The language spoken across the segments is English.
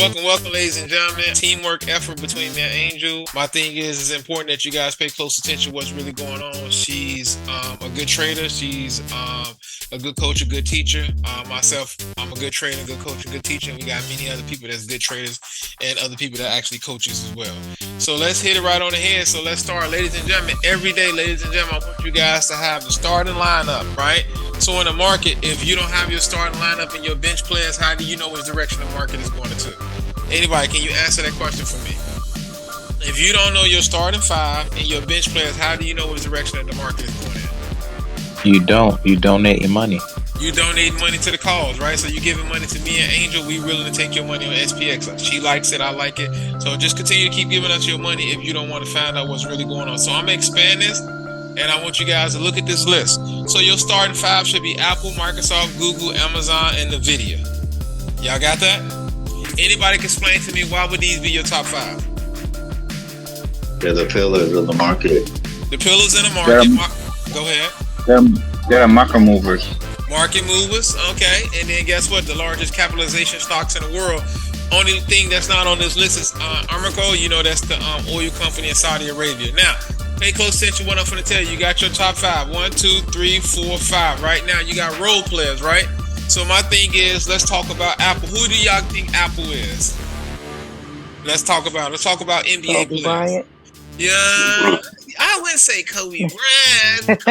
Welcome, ladies and gentlemen. Teamwork effort between me and Angel. My thing is, it's important that you guys pay close attention to what's really going on. She's a good trader. She's a good coach, a good teacher. Myself, I'm a good trader, good coach, a good teacher. And we got many other people that's good traders and other people that actually coaches as well. So let's hit it right on the head. So let's start, ladies and gentlemen. Every day, ladies and gentlemen, I want you guys to have the starting lineup, right? So in the market, if you don't have your starting lineup and your bench players, how do you know which direction the market is going to? Anybody, can you answer that question for me? If you don't know your starting five and your bench players, how do you know which direction that the market is going in? You don't. You donate your money. You donate money to the cause, right? So you giving money to me and Angel. We willing to take your money on SPX. She likes it. I like it. So just continue to keep giving us your money if you don't want to find out what's really going on. So I'm going to expand this. And I want you guys to look at this list. So your starting five should be Apple, Microsoft, Google, Amazon, and NVIDIA. Y'all got that? Anybody can explain to me why would these be your top five? They're the pillars of the market. The pillars in the market. Go ahead. They're market movers. Market movers, okay. And then guess what? The largest capitalization stocks in the world. Only thing that's not on this list is Aramco. You know, that's the oil company in Saudi Arabia. Now, pay close attention to what I'm going to tell you. You got your top five. 1, 2, 3, 4, 5. Right now, you got role players, right? So my thing is, let's talk about Apple. Who do y'all think Apple is? Let's talk about NBA players. Bryant. Yeah, I wouldn't say Kobe Bryant.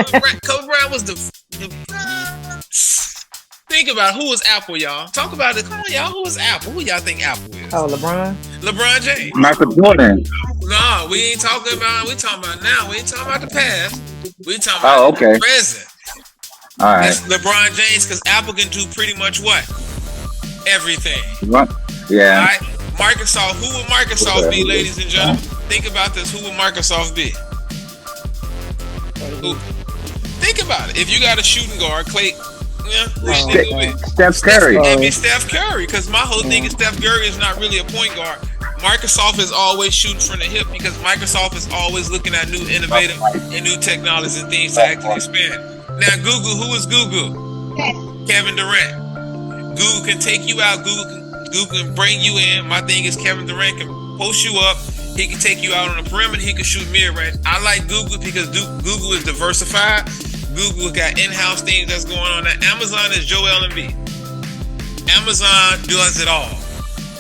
Kobe Bryant was the think about who was Apple, y'all. Talk about it. Come on, y'all. Who is Apple? Who y'all think Apple is? Oh, LeBron. LeBron James. Michael Jordan. No, we ain't talking about. We talking about now. We ain't talking about the past. We talking about the present. All right. That's LeBron James, because Apple can do pretty much what? Everything. What? Yeah. All right. Microsoft. Who would Microsoft be, ladies and gentlemen? Think about this. Who would Microsoft be? Who? Think about it. If you got a shooting guard, Clay. Yeah, Steph Curry. It'd be Steph Curry, because my whole thing is Steph Curry is not really a point guard. Microsoft is always shooting from the hip, because Microsoft is always looking at new innovative and new technologies and things to actually expand. Now, Google, who is Google? Kevin Durant. Google can take you out. Google can bring you in. My thing is Kevin Durant can post you up. He can take you out on the perimeter. He can shoot mid-range. I like Google because Google is diversified. Google got in-house things that's going on. Now, Amazon is Joel Embiid. Amazon does it all.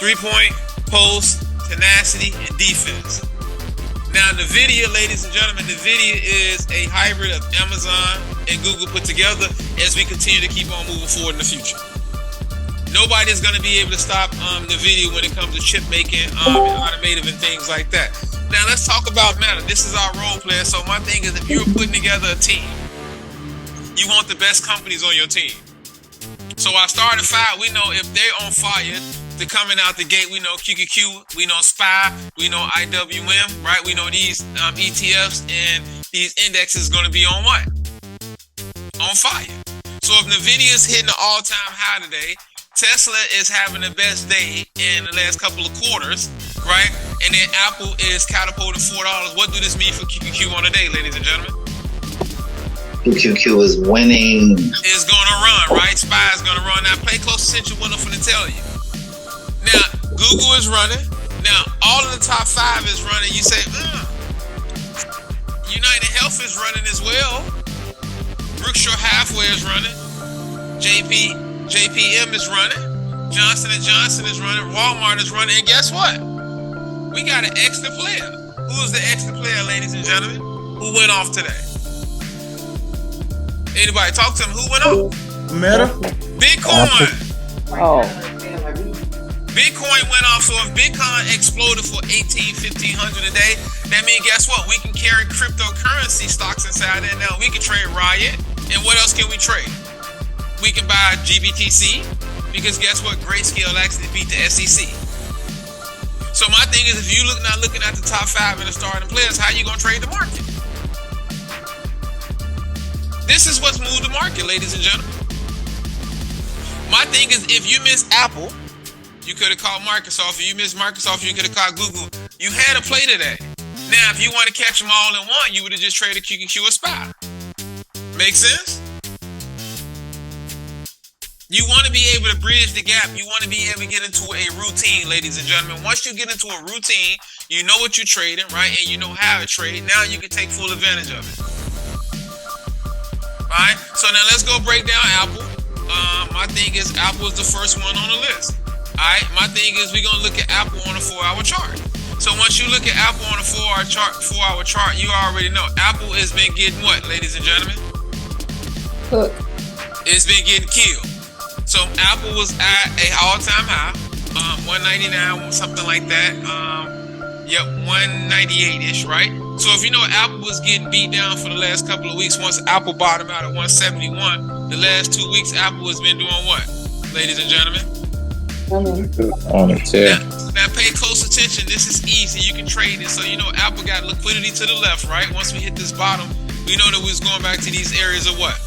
3-point, post, tenacity, and defense. Now, NVIDIA, ladies and gentlemen, NVIDIA is a hybrid of Amazon and Google put together as we continue to keep on moving forward in the future. Nobody's going to be able to stop NVIDIA when it comes to chip making and automotive and things like that. Now, let's talk about Meta. This is our role player. So my thing is, if you're putting together a team, you want the best companies on your team. So our starting five, we know if they're on fire, they're coming out the gate. We know QQQ, we know SPY, we know IWM, right? We know these ETFs and these indexes going to be on what? On fire. So if NVIDIA is hitting an all-time high today, Tesla is having the best day in the last couple of quarters, right? And then Apple is catapulting $4. What do this mean for QQQ on the day, ladies and gentlemen? QQQ is winning. Is going to run, right? SPY is going to run. Now, pay close attention to what I'm going to tell you. Now, Google is running. Now, all of the top five is running. You say, United Health is running as well. Berkshire Hathaway is running. JPM is running. Johnson & Johnson is running. Walmart is running. And guess what? We got an extra player. Who is the extra player, ladies and gentlemen? Who went off today? Anybody talk to him? Who went off? Meta. Bitcoin. Oh. Bitcoin went off. So if Bitcoin exploded for 1,500 a day, that means guess what? We can carry cryptocurrency stocks inside there now. We can trade Riot. And what else can we trade? We can buy GBTC, because guess what? Grayscale actually beat the SEC. So my thing is, if you're not looking at the top five and the starting players, how you gonna trade the market? This is what's moved the market, ladies and gentlemen. My thing is, if you miss Apple, you could have called Microsoft. If you miss Microsoft, you could have called Google. You had a play today. Now, if you want to catch them all in one, you would have just traded QQQ or SPY. Make sense? You want to be able to bridge the gap. You want to be able to get into a routine, ladies and gentlemen. Once you get into a routine, you know what you're trading, right? And you know how to trade. Now you can take full advantage of it. All right? So now let's go break down Apple. My thing is Apple is the first one on the list. All right? My thing is we're going to look at Apple on a 4-hour chart. So once you look at Apple on a 4-hour chart, you already know Apple has been getting what, ladies and gentlemen? Cook. It's been getting killed. So Apple was at a all-time high, 199, something like that. 198-ish, right? So if you know Apple was getting beat down for the last couple of weeks, once Apple bottomed out at 171, the last 2 weeks Apple has been doing what, ladies and gentlemen? On it, yeah. Now pay close attention. This is easy. You can trade it. So you know Apple got liquidity to the left, right? Once we hit this bottom, we know that we was going back to these areas of what?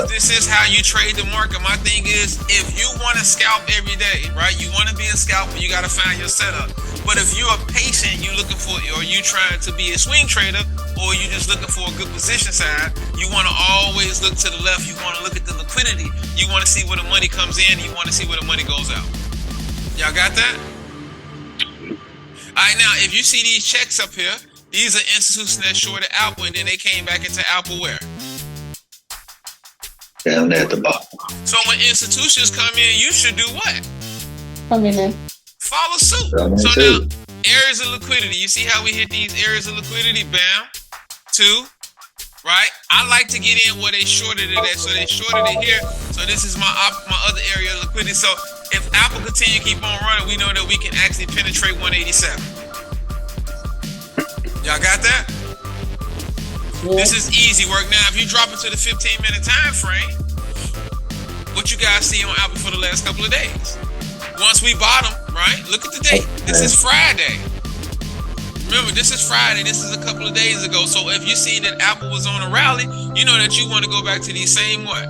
This is how you trade the market. My thing is, if you want to scalp every day, right? You want to be a scalper, you got to find your setup. But if you're patient, you looking for, or you trying to be a swing trader, or you just looking for a good position side, you want to always look to the left. You want to look at the liquidity. You want to see where the money comes in. You want to see where the money goes out. Y'all got that? All right, now, if you see these checks up here, these are institutions that shorted Apple, and then they came back into Apple where? Down there at the bottom. So when institutions come in, you should do what? Coming in. Follow suit. Coming So too. now, areas of liquidity. You see how we hit these areas of liquidity? Bam. 2. Right? I like to get in where they shorted it at. So they shorted it here. So this is my other area of liquidity. So if Apple continue to keep on running, we know that we can actually penetrate 187. Y'all got that? Yeah. This is easy work. Now, if you drop it to the 15-minute time frame, what you guys see on Apple for the last couple of days? Once we bottom, right? Look at the date. This is Friday. Remember, this is Friday. This is a couple of days ago. So if you see that Apple was on a rally, you know that you want to go back to these same what?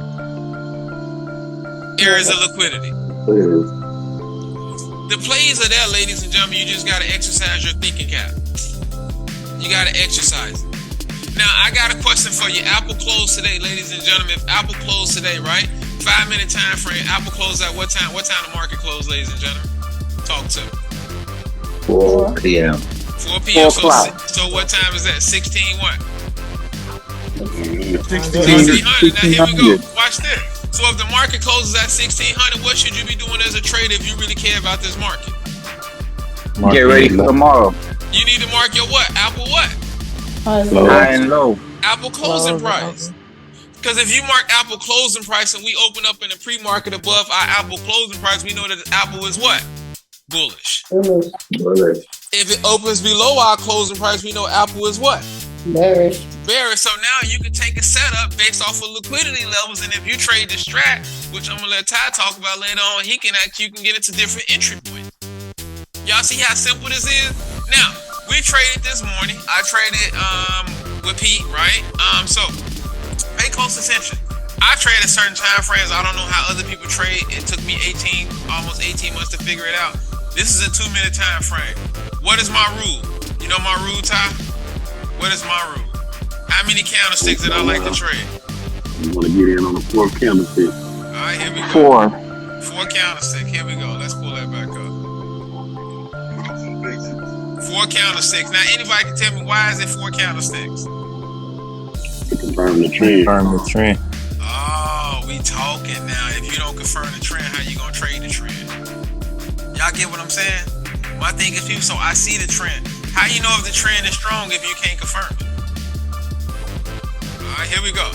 Areas of liquidity. The plays are there, ladies and gentlemen. You just got to exercise your thinking cap. You got to exercise it. Now, I got a question for you. Apple closed today, ladies and gentlemen. If Apple closed today, right? 5-minute time frame. Apple closed at what time? What time the market closed, ladies and gentlemen? Talk to me. 4 p.m. 4 p.m. 4 o'clock. So what time is that? 16 what? 1600. 1600. Now here we go. Watch this. So if the market closes at 1600, what should you be doing as a trader if you really care about this market? Get ready for tomorrow. You need to mark your what? Apple what? High and low. Apple closing price. Because if you mark Apple closing price and we open up in the pre-market above our Apple closing price, we know that Apple is what? Bullish. If it opens below our closing price, we know Apple is what? Bearish. Bearish. So now you can take a setup based off of liquidity levels, and if you trade the strat, which I'm gonna let Ty talk about later on, you can get into different entry points. Y'all see how simple this is? Now, we traded this morning. I traded with Pete, right? So pay close attention. I trade at certain time frames. I don't know how other people trade. It took me almost 18 months to figure it out. This is a 2-minute time frame. What is my rule? You know my rule, Ty? What is my rule? How many candlesticks did I like to trade? You want to get in on the 4th candlestick. All right, here we go. 4. 4 candlestick. Here we go. Let's pull that back up. 4 candlesticks. Now, anybody can tell me why is it 4 candlesticks? To confirm the trend. Oh, we talking now. If you don't confirm the trend, how you gonna trade the trend? Y'all get what I'm saying? My thing is, people, so I see the trend. How you know if the trend is strong if you can't confirm it? All right, here we go.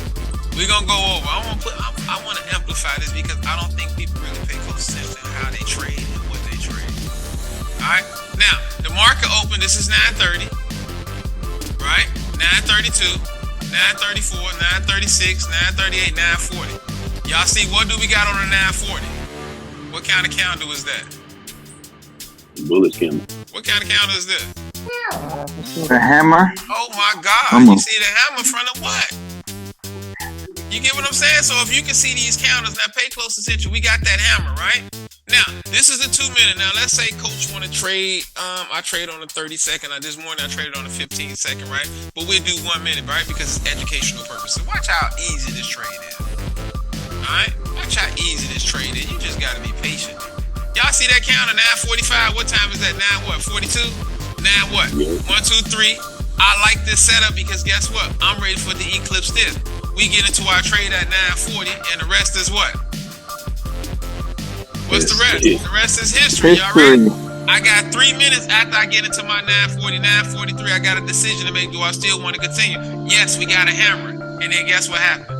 We're gonna go over. I want to amplify this because I don't think people really pay close attention to how they trade and what they trade. All right, now the market opened. This is 9:30, right? 9:32. 934, 936, 938, 940. Y'all see, what do we got on the 940? What kind of candle is that? Bullish candle. What kind of candle is this? The hammer. Oh my God. Hammer. You see the hammer in front of what? You get what I'm saying? So if you can see these candles, now pay close attention. We got that hammer, right? Now, this is the 2-minute. Now, let's say Coach want to trade. I trade on the 30-second. This morning I traded on the 15-second, right? But we'll do 1 minute, right? Because it's educational purposes. Watch how easy this trade is. Alright? Watch how easy this trade is. You just gotta be patient. Y'all see that counter, 9:45? What time is that? 9:42? 9 what? 1, 2, 3. I like this setup because guess what? I'm ready for the eclipse this. We get into our trade at 9:40 and the rest is what? What's the rest? The rest is history. Y'all ready? I got 3 minutes after I get into my 9:40, 9:43. I got a decision to make. Do I still want to continue? Yes, we got to hammer it. And then guess what happened?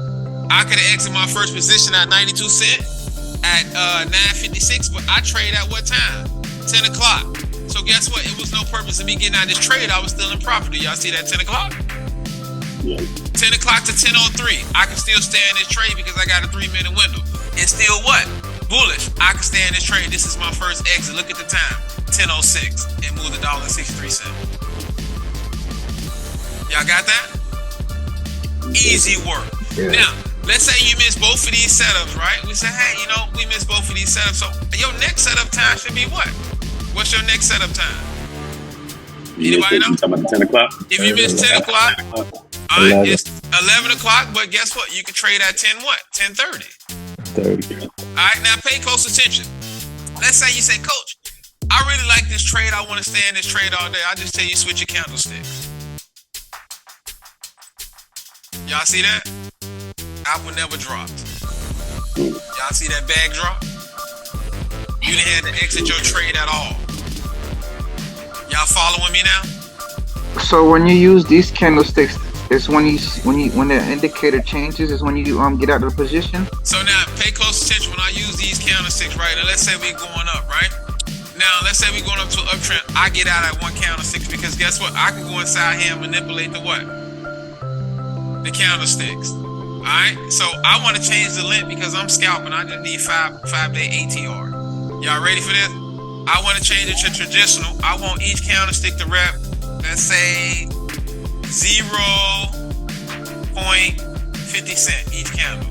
I could have exited my first position at 92 cents at 9:56, but I trade at what time? 10 o'clock. So guess what? It was no purpose in me getting out of this trade. I was still in profit. Do y'all see that 10 o'clock? Yeah. 10 o'clock to 10:03. I can still stay in this trade because I got a 3-minute window. It's still what? Bullish. I can stay in this trade. This is my first exit. Look at the time. 10:06 and move the $1.63. Y'all got that? Easy work. Yeah. Now, let's say you miss both of these setups, right? We say, hey, we missed both of these setups. So your next setup time should be what? What's your next setup time? Anybody know? You talking about 10 o'clock? If you miss 10 o'clock, all right, it's 11 o'clock, but guess what? You can trade at 10 what? 10:30. 30. All right, now pay close attention. Let's say you say, Coach, I really like this trade. I want to stay in this trade all day. I just tell you switch your candlesticks. Y'all see that? Apple never dropped. Y'all see that bag drop? You didn't have to exit your trade at all. Y'all following me now? So when you use these candlesticks, it's when the indicator changes is when you get out of the position. So now pay close attention when I use these candlesticks, right? Now let's say we're going up, right? Now let's say we're going up to an uptrend. I get out at one candlestick because guess what? I can go inside here and manipulate the what? The candlesticks. Alright? So I want to change the length because I'm scalping. I just need 5-day ATR. Y'all ready for this? I want to change it to traditional. I want each candlestick to rep, let's say 0.50 cent each candle.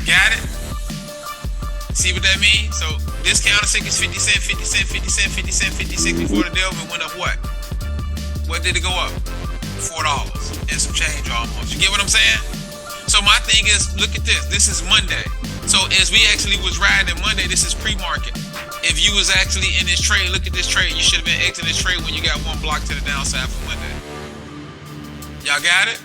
Got it? See what that means? So this candlestick is 50 cent, 50 cent, 50 cent, 50 cent, 56 before the Delvin went up what? What did it go up? $4 and some change almost. You get what I'm saying? So my thing is, look at this. This is Monday. So as we actually was riding Monday, this is pre-market. If you was actually in this trade, look at this trade. You should have been exiting this trade when you got one block to the downside for Monday. Y'all got it?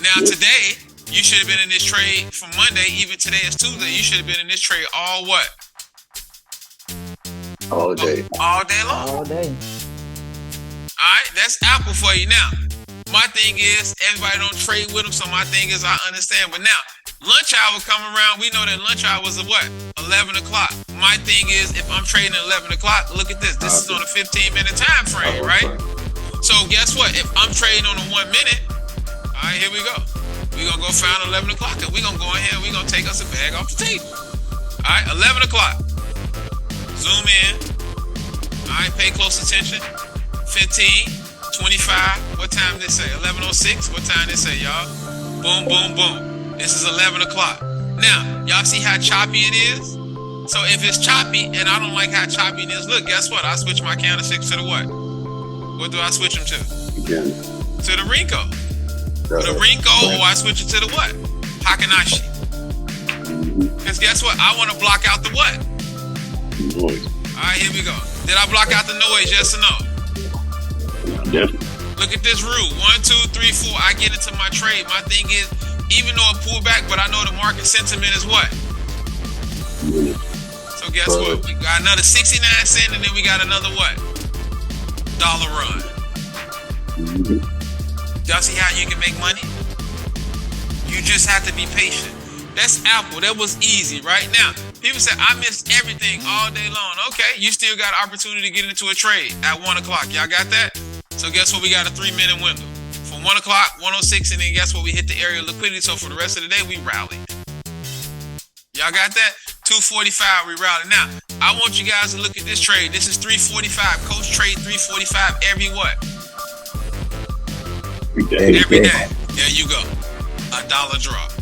Now today, you should have been in this trade from Monday. Even today is Tuesday. You should have been in this trade all what? All day. All day long. All day. All right, that's Apple for you. Now, my thing is, everybody don't trade with them, so my thing is, I understand. But now, lunch hour come around, we know that lunch hour was at what? 11 o'clock. My thing is, if I'm trading at 11 o'clock, look at this. This is on a 15-minute time frame, right? So guess what? If I'm trading on a 1 minute, all right, here we go. We're going to go find 11 o'clock, and we're going to go in here, and we're going to take us a bag off the table. All right, 11 o'clock. Zoom in. All right, pay close attention. 15, 25. What time did it say? 11:06. What time did it say, y'all? Boom, boom, boom. This is 11 o'clock. Now, y'all see how choppy it is? So if it's choppy and I don't like how choppy it is, look, guess what? I switch my candlesticks to the what? What do I switch them to? Again. To the Rinko. The Rinko, or I switch it to the what? Hakanashi. Because guess what? I want to block out the what? Noise. All right, here we go. Did I block out the noise, yes or no? Definitely. Look at this rule. 1, 2, 3, 4. I get into my trade. My thing is, even though it pulled back, but I know the market sentiment is what? So guess what? We got another 69 cent, and then we got another what? Dollar run. Y'all see how you can make money? You just have to be patient. That's Apple. That was easy, right? Now, people say, I missed everything all day long. Okay, you still got an opportunity to get into a trade at 1 o'clock. Y'all got that? So guess what? We got a 3-minute window. From 1 o'clock, 1:06, and then guess what? We hit the area of liquidity. So for the rest of the day, we rallied. Y'all got that? 2:45, we rallied. Now, I want you guys to look at this trade. This is 3:45. Coach trade 3:45 every what? Every day. There you go. $1 drop.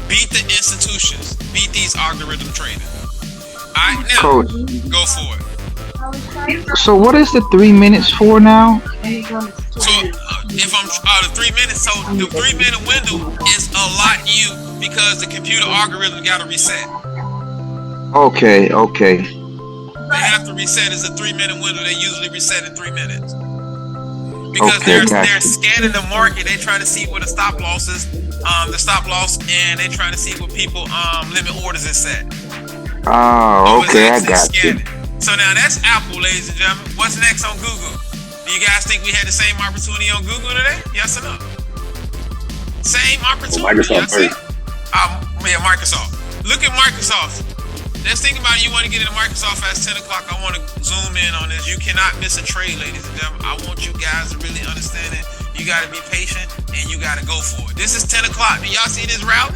Beat the institutions. Beat these algorithm traders. All right, now, Coach, go for it. So what is the 3 minutes for now? So if I'm the 3 minutes, so the 3 minute window is a lot you because the computer algorithm got to reset. Okay. They have to reset. It's a 3 minute window. They usually reset in 3 minutes because Okay, they're gotcha. scanning the market. They're trying to see where the stop loss is, and they're trying to see what people limit orders is set. Oh, okay, I It's got you. scanning. So now that's Apple, ladies and gentlemen. What's next on Google? Do you guys think we had the same opportunity on Google today? Yes or no? Same opportunity. Microsoft Yes, first. yeah, Microsoft. Look at Microsoft. Let's think about it. You want to get into Microsoft at 10 o'clock. I want to zoom in on this. You cannot miss a trade, ladies and gentlemen. I want you guys to really understand it. You got to be patient and you got to go for it. This is 10 o'clock. Do y'all see this rally?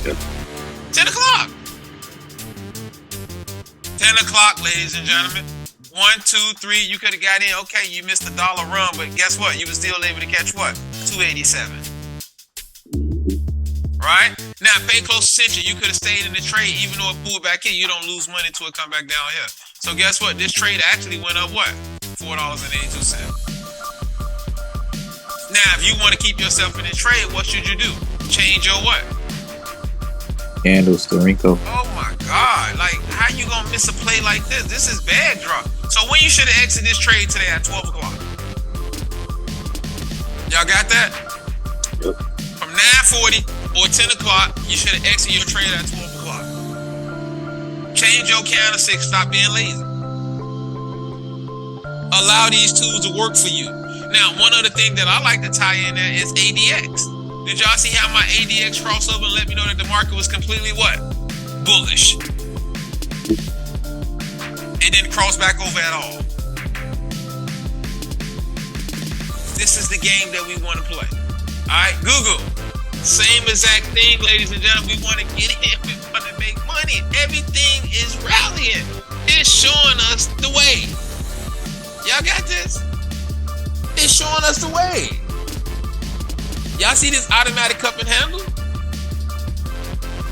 Yep. 10 o'clock. 10 o'clock, ladies and gentlemen. 1, 2, 3. You could have got in. Okay, you missed the dollar run, but guess what? You were still able to catch what? 287. Right? Now, pay close attention. You could have stayed in the trade, even though it pulled back in. You don't lose money until it come back down here. So guess what? This trade actually went up what? $4.82. Now, if you want to keep yourself in the trade, what should you do? Change your what? Candles, Storenko. Oh my God! Like, how you gonna miss a play like this? This is bad drop. So when you should have exited this trade today at 12 o'clock? Y'all got that? Yep. From 9:40 or 10 o'clock, you should have exited your trade at 12 o'clock. Change your candlestick. Stop being lazy. Allow these tools to work for you. Now, one other thing that I like to tie in there is ADX. Did y'all see how my ADX crossed over and let me know that the market was completely what? Bullish. It didn't cross back over at all. This is the game that we want to play. Alright, Google. Same exact thing, ladies and gentlemen. We want to get in. We want to make money. Everything is rallying. It's showing us the way. Y'all got this? It's showing us the way. Y'all see this automatic cup and handle?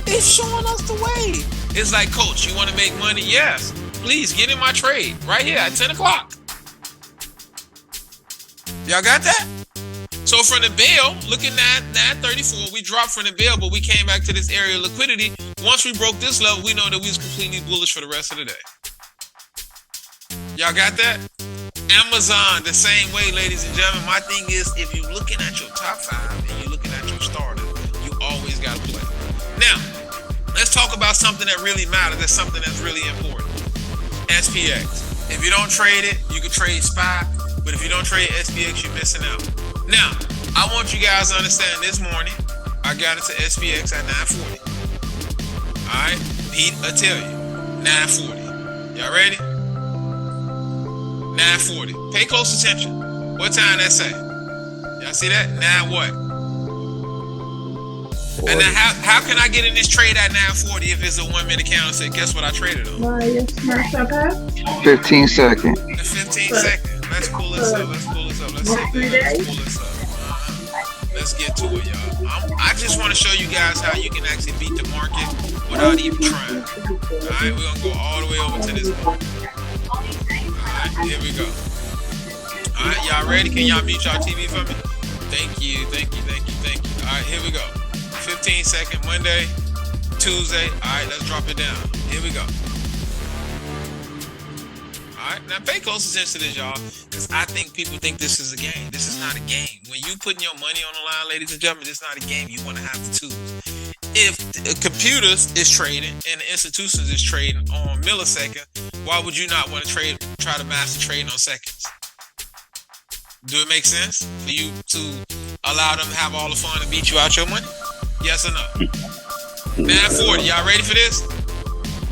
It's showing us the way. It's like, coach, you want to make money? Yes. Please get in my trade right here at 10 o'clock. Y'all got that? So from the bell, look at 934, we dropped from the bell, but we came back to this area of liquidity. Once we broke this level, we know that we was completely bullish for the rest of the day. Y'all got that? Amazon, the same way, ladies and gentlemen. My thing is, if you're looking at your top 5 and you're looking at your starter, you always got to play. Now, let's talk about something that really matters. That's something that's really important. SPX. If you don't trade it, you can trade SPY. But if you don't trade SPX, you're missing out. Now, I want you guys to understand this morning, I got into SPX at 940. All right? Pete, I tell you, 940. Y'all ready? 940. Pay close attention. What time that say? Y'all see that? 9 what? 40. And now how can I get in this trade at 940 if it's a 1 minute candlestick? Guess what I traded on? 15 second. The 15 second. Let's pull this up. Let's pull this up. Let's see. Let's pull this up. Let's get to it, y'all. I just want to show you guys how you can actually beat the market without even trying. Alright, we're gonna go all the way over to this point. Alright, here we go. Alright, y'all ready? Can y'all mute y'all TV for me? Thank you. Alright, here we go. 15 second Monday, Tuesday. Alright, let's drop it down. Here we go. Alright, now pay close attention to this, y'all, because I think people think this is a game. This is not a game. When you putting your money on the line, ladies and gentlemen, this is not a game. You want to have the tools. If computers is trading and the institutions is trading on millisecond, why would you not want to try to master trading on seconds? Do it make sense for you to allow them to have all the fun and beat you out your money? Yes or no? 940, y'all ready for this?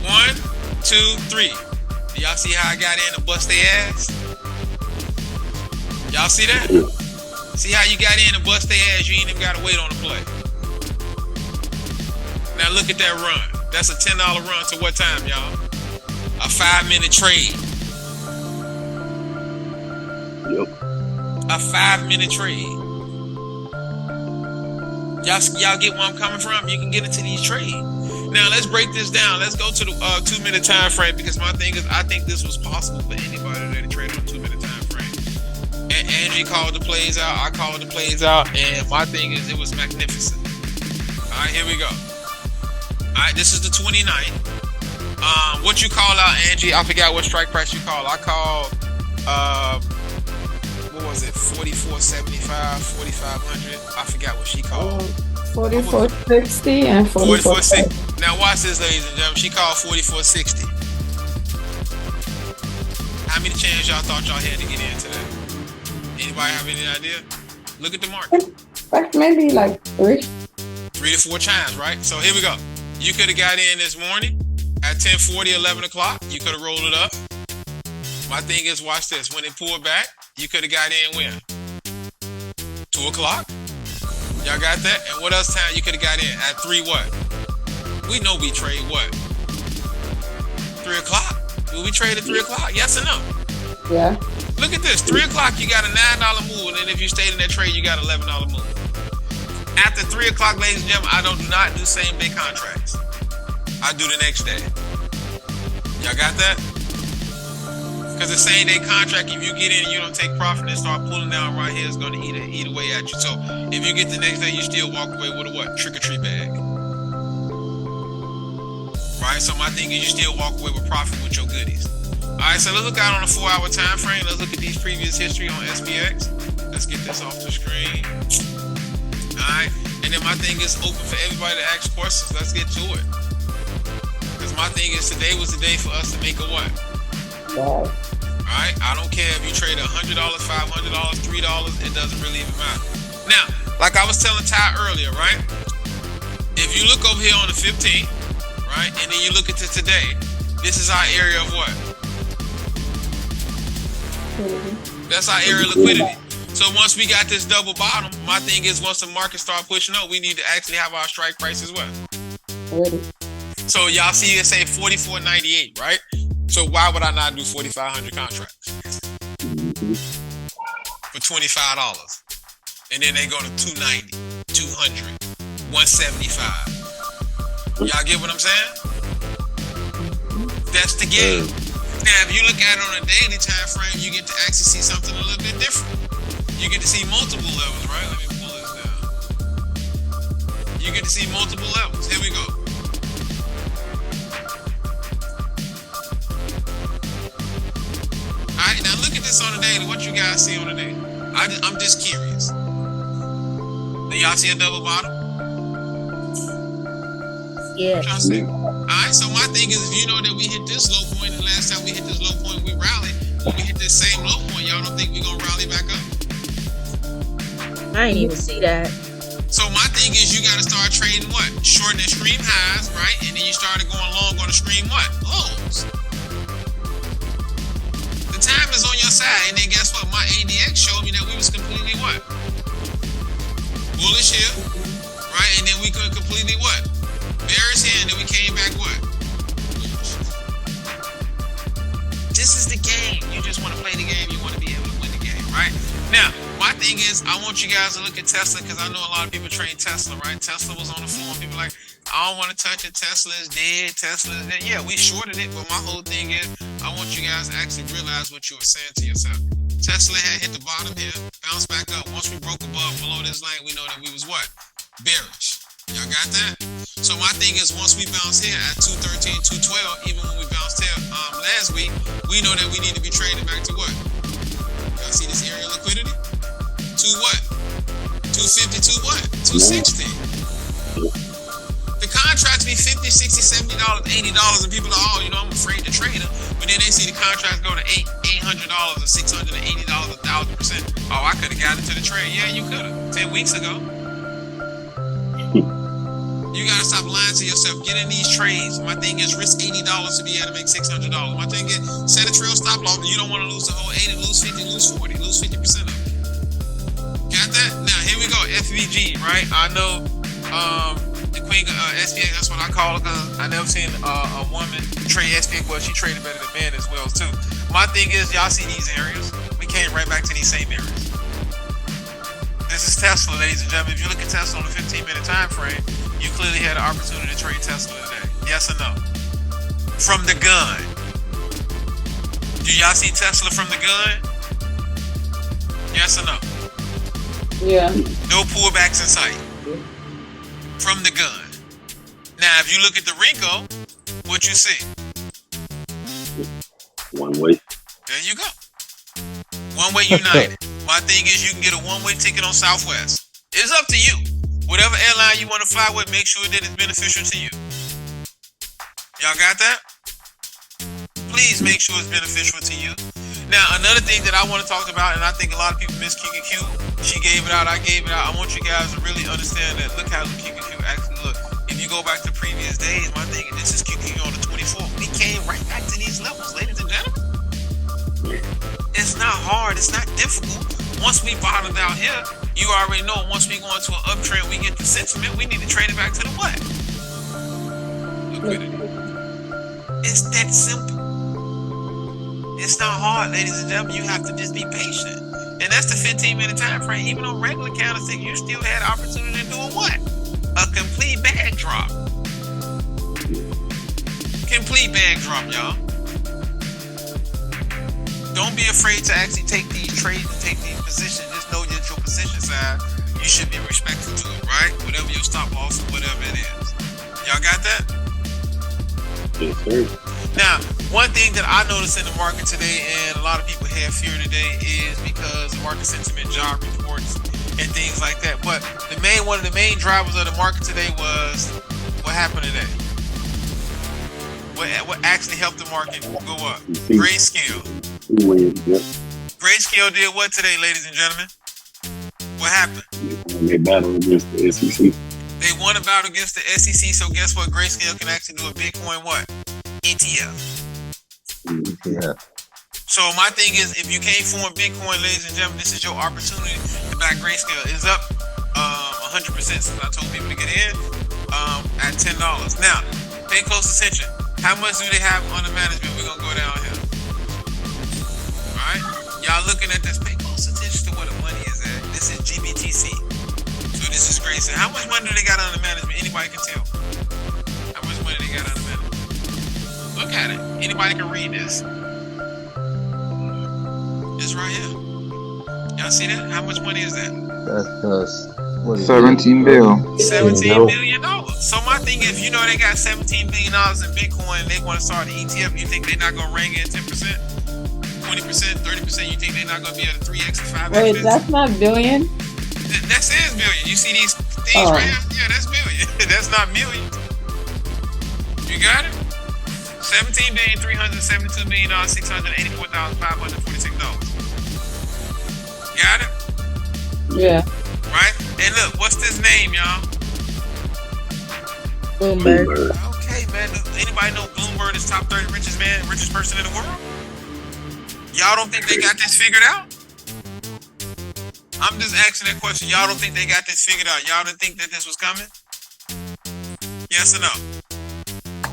1, 2, 3. Do y'all see how I got in to bust their ass? Y'all see that? See how you got in and bust their ass? You ain't even got to wait on the play. Now look at that run. That's a $10 run to what time, y'all? A 5-minute trade. Yep. A 5-minute trade. Y'all get where I'm coming from? You can get into these trades. Now let's break this down. Let's go to the 2 minute time frame because my thing is I think this was possible for anybody that traded on 2 minute time frame. And Angie called the plays out. I called the plays out, and my thing is it was magnificent. All right, here we go. All right, this is the 29th. What you call out, Angie? I forgot what strike price you call. I called what was it? 44.75, 4,500. I forgot what she called. 44.60 and 44.60. 44.60. Now watch this, ladies and gentlemen. She called 44.60. How many chances y'all thought y'all had to get in today? Anybody have any idea? Look at the market. Like maybe like 3. 3 to 4 chimes, right? So here we go. You could have got in this morning at 10:40, 11 o'clock. You could have rolled it up. My thing is, watch this. When it pulled back, you could have got in when? 2 o'clock. Y'all got that? And what else time you could have got in? At 3 what? We know we trade what? 3 o'clock? Will we trade at 3 o'clock? Yes or no? Yeah. Look at this. 3 o'clock, you got a $9 move. And then if you stayed in that trade, you got an $11 move. After 3 o'clock, ladies and gentlemen, I do not do same-day contracts. I do the next day. Y'all got that? Because the same-day contract, if you get in and you don't take profit and start pulling down right here, it's going to eat away at you. So if you get the next day, you still walk away with a what? Trick-or-treat bag. Right? So my thing is you still walk away with profit with your goodies. All right, so let's look out on a 4-hour time frame. Let's look at these previous history on SPX. Let's get this off the screen. All right, and then my thing is open for everybody to ask questions. Let's get to it. Because my thing is today was the day for us to make a what? Wow. All right, I don't care if you trade $100, $500, $3. It doesn't really even matter. Now, like I was telling Ty earlier, right? If you look over here on the 15th, right, and then you look at today, this is our area of what? That's our area of liquidity. So once we got this double bottom, my thing is once the market start pushing up, we need to actually have our strike price as well. Ready. So y'all see it say 44.98, right? So why would I not do 4,500 contracts for $25? And then they go to 290, 200, 175. Y'all get what I'm saying? That's the game. Now, if you look at it on a daily time frame, you get to actually see something a little bit different. You get to see multiple levels, right? Let me pull this down. You get to see multiple levels. Here we go. All right, now look at this on the daily. What you guys see on the daily? I'm just curious. Do y'all see a double bottom? Yeah. All right, so my thing is, if you know that we hit this low point, and last time we hit this low point, we rallied. When we hit this same low point, y'all don't think we're gonna rally back up? I didn't even see that. So my thing is, you gotta start trading what? Shorting extreme highs, right? And then you started going long on the extreme what? Lows. The time is on your side, and then guess what? My ADX showed me that we was completely what? Bullish here, right? And then we could completely what? Bearish here, and then we came back what? This is the game. You just want to play the game. You want to be able to win the game, right? Now, my thing is, I want you guys to look at Tesla because I know a lot of people trade Tesla, right? Tesla was on the floor. People like, I don't want to touch it. Tesla is dead. Tesla is dead. Yeah, we shorted it, but my whole thing is, I want you guys to actually realize what you were saying to yourself. Tesla had hit the bottom here, bounced back up. Once we broke below this line, we know that we was what? Bearish. Y'all got that? So my thing is, once we bounce here at 213, 212, even when we bounced here last week, we know that we need to be trading back to what? Y'all see this area of liquidity? To what? 250 to what? 260. The contracts be $50, $60, $70, $80, and people are, oh, you know, I'm afraid to trade them. But then they see the contracts go to $800 or $680, 1,000%. Oh, I could have got into the trade. Yeah, you could have 10 weeks ago. You gotta stop lying to yourself. Get in these trades. My thing is risk $80 to be able to make $600. My thing is set a trail stop loss. You don't want to lose the whole 80, lose 50, lose 40, lose 50% of it. Got that? Now here we go. FVG, right? I know the queen SPX. That's what I call her because I never seen a woman trade SPX. Well, she traded better than men as well too. My thing is, y'all see these areas? We came right back to these same areas. This is Tesla, ladies and gentlemen. If you look at Tesla on the 15-minute time frame, you clearly had an opportunity to trade Tesla today. Yes or no? From the gun. Do y'all see Tesla from the gun? Yes or no? Yeah. No pullbacks in sight. From the gun. Now, if you look at the Rico, what you see? One way. There you go. One Way United. My thing is you can get a one-way ticket on Southwest. It's up to you. Whatever airline you want to fly with, make sure that it's beneficial to you. Y'all got that? Please make sure it's beneficial to you. Now, another thing that I want to talk about, and I think a lot of people miss QQQ. She gave it out, I gave it out. I want you guys to really understand that. Look how QQQ actually look. If you go back to previous days, my thing, this is QQQ on the 24th. We came right back to these levels, ladies and gentlemen. It's not hard. It's not difficult. Once we bottomed out here, you already know once we go into an uptrend, we get the sentiment, we need to trade it back to the what? Liquidity. It's that simple. It's not hard, ladies and gentlemen. You have to just be patient. And that's the 15-minute time frame. Even on regular candlestick, you still had opportunity to do a what? A complete bag drop. Complete bag drop, y'all. Don't be afraid to actually take these trades and take these positions. Just know that your position side, you should be respectful to it, right? Whatever your stop loss or whatever it is. Y'all got that? Yes, sir. Now, one thing that I noticed in the market today, and a lot of people have fear today, is because of market sentiment, job reports, and things like that. But one of the main drivers of the market today was what happened today. What actually helped the market go up? Grayscale. Yep. Grayscale did what today, ladies and gentlemen? What happened? They battled against the SEC. They won a battle against the SEC, so guess what? Grayscale can actually do a Bitcoin what? ETF. Yeah. So my thing is, if you can't form Bitcoin, ladies and gentlemen, this is your opportunity to back Grayscale. It's up 100% since I told people to get in at $10. Now, pay close attention. How much do they have under management? We're going to go down here. Alright? Y'all looking at this, pay close attention to where the money is at. This is GBTC. So this is Grayscale. How much money do they got under management? Anybody can tell. How much money they got under management? Look at it. Anybody can read this. This right here. Y'all see that? How much money is that? What is 17 bill. $17 billion. So my thing is, you know they got $17 billion in Bitcoin, they want to start an ETF, you think they're not going to ring in 10%? 20%, 30%, you think they're not going to be at a 3x or 5x? Wait, that's not billion? That says billion. You see these things right here? Yeah, that's billion. That's not million. You got it? $17,372,684,546. Got it? Yeah. Right? And look, what's this name, y'all? Bloomberg. Okay, man. Does anybody know Bloomberg is top 30 richest person in the world? Y'all don't think they got this figured out? I'm just asking that question. Y'all don't think they got this figured out? Y'all didn't think that this was coming? Yes or no?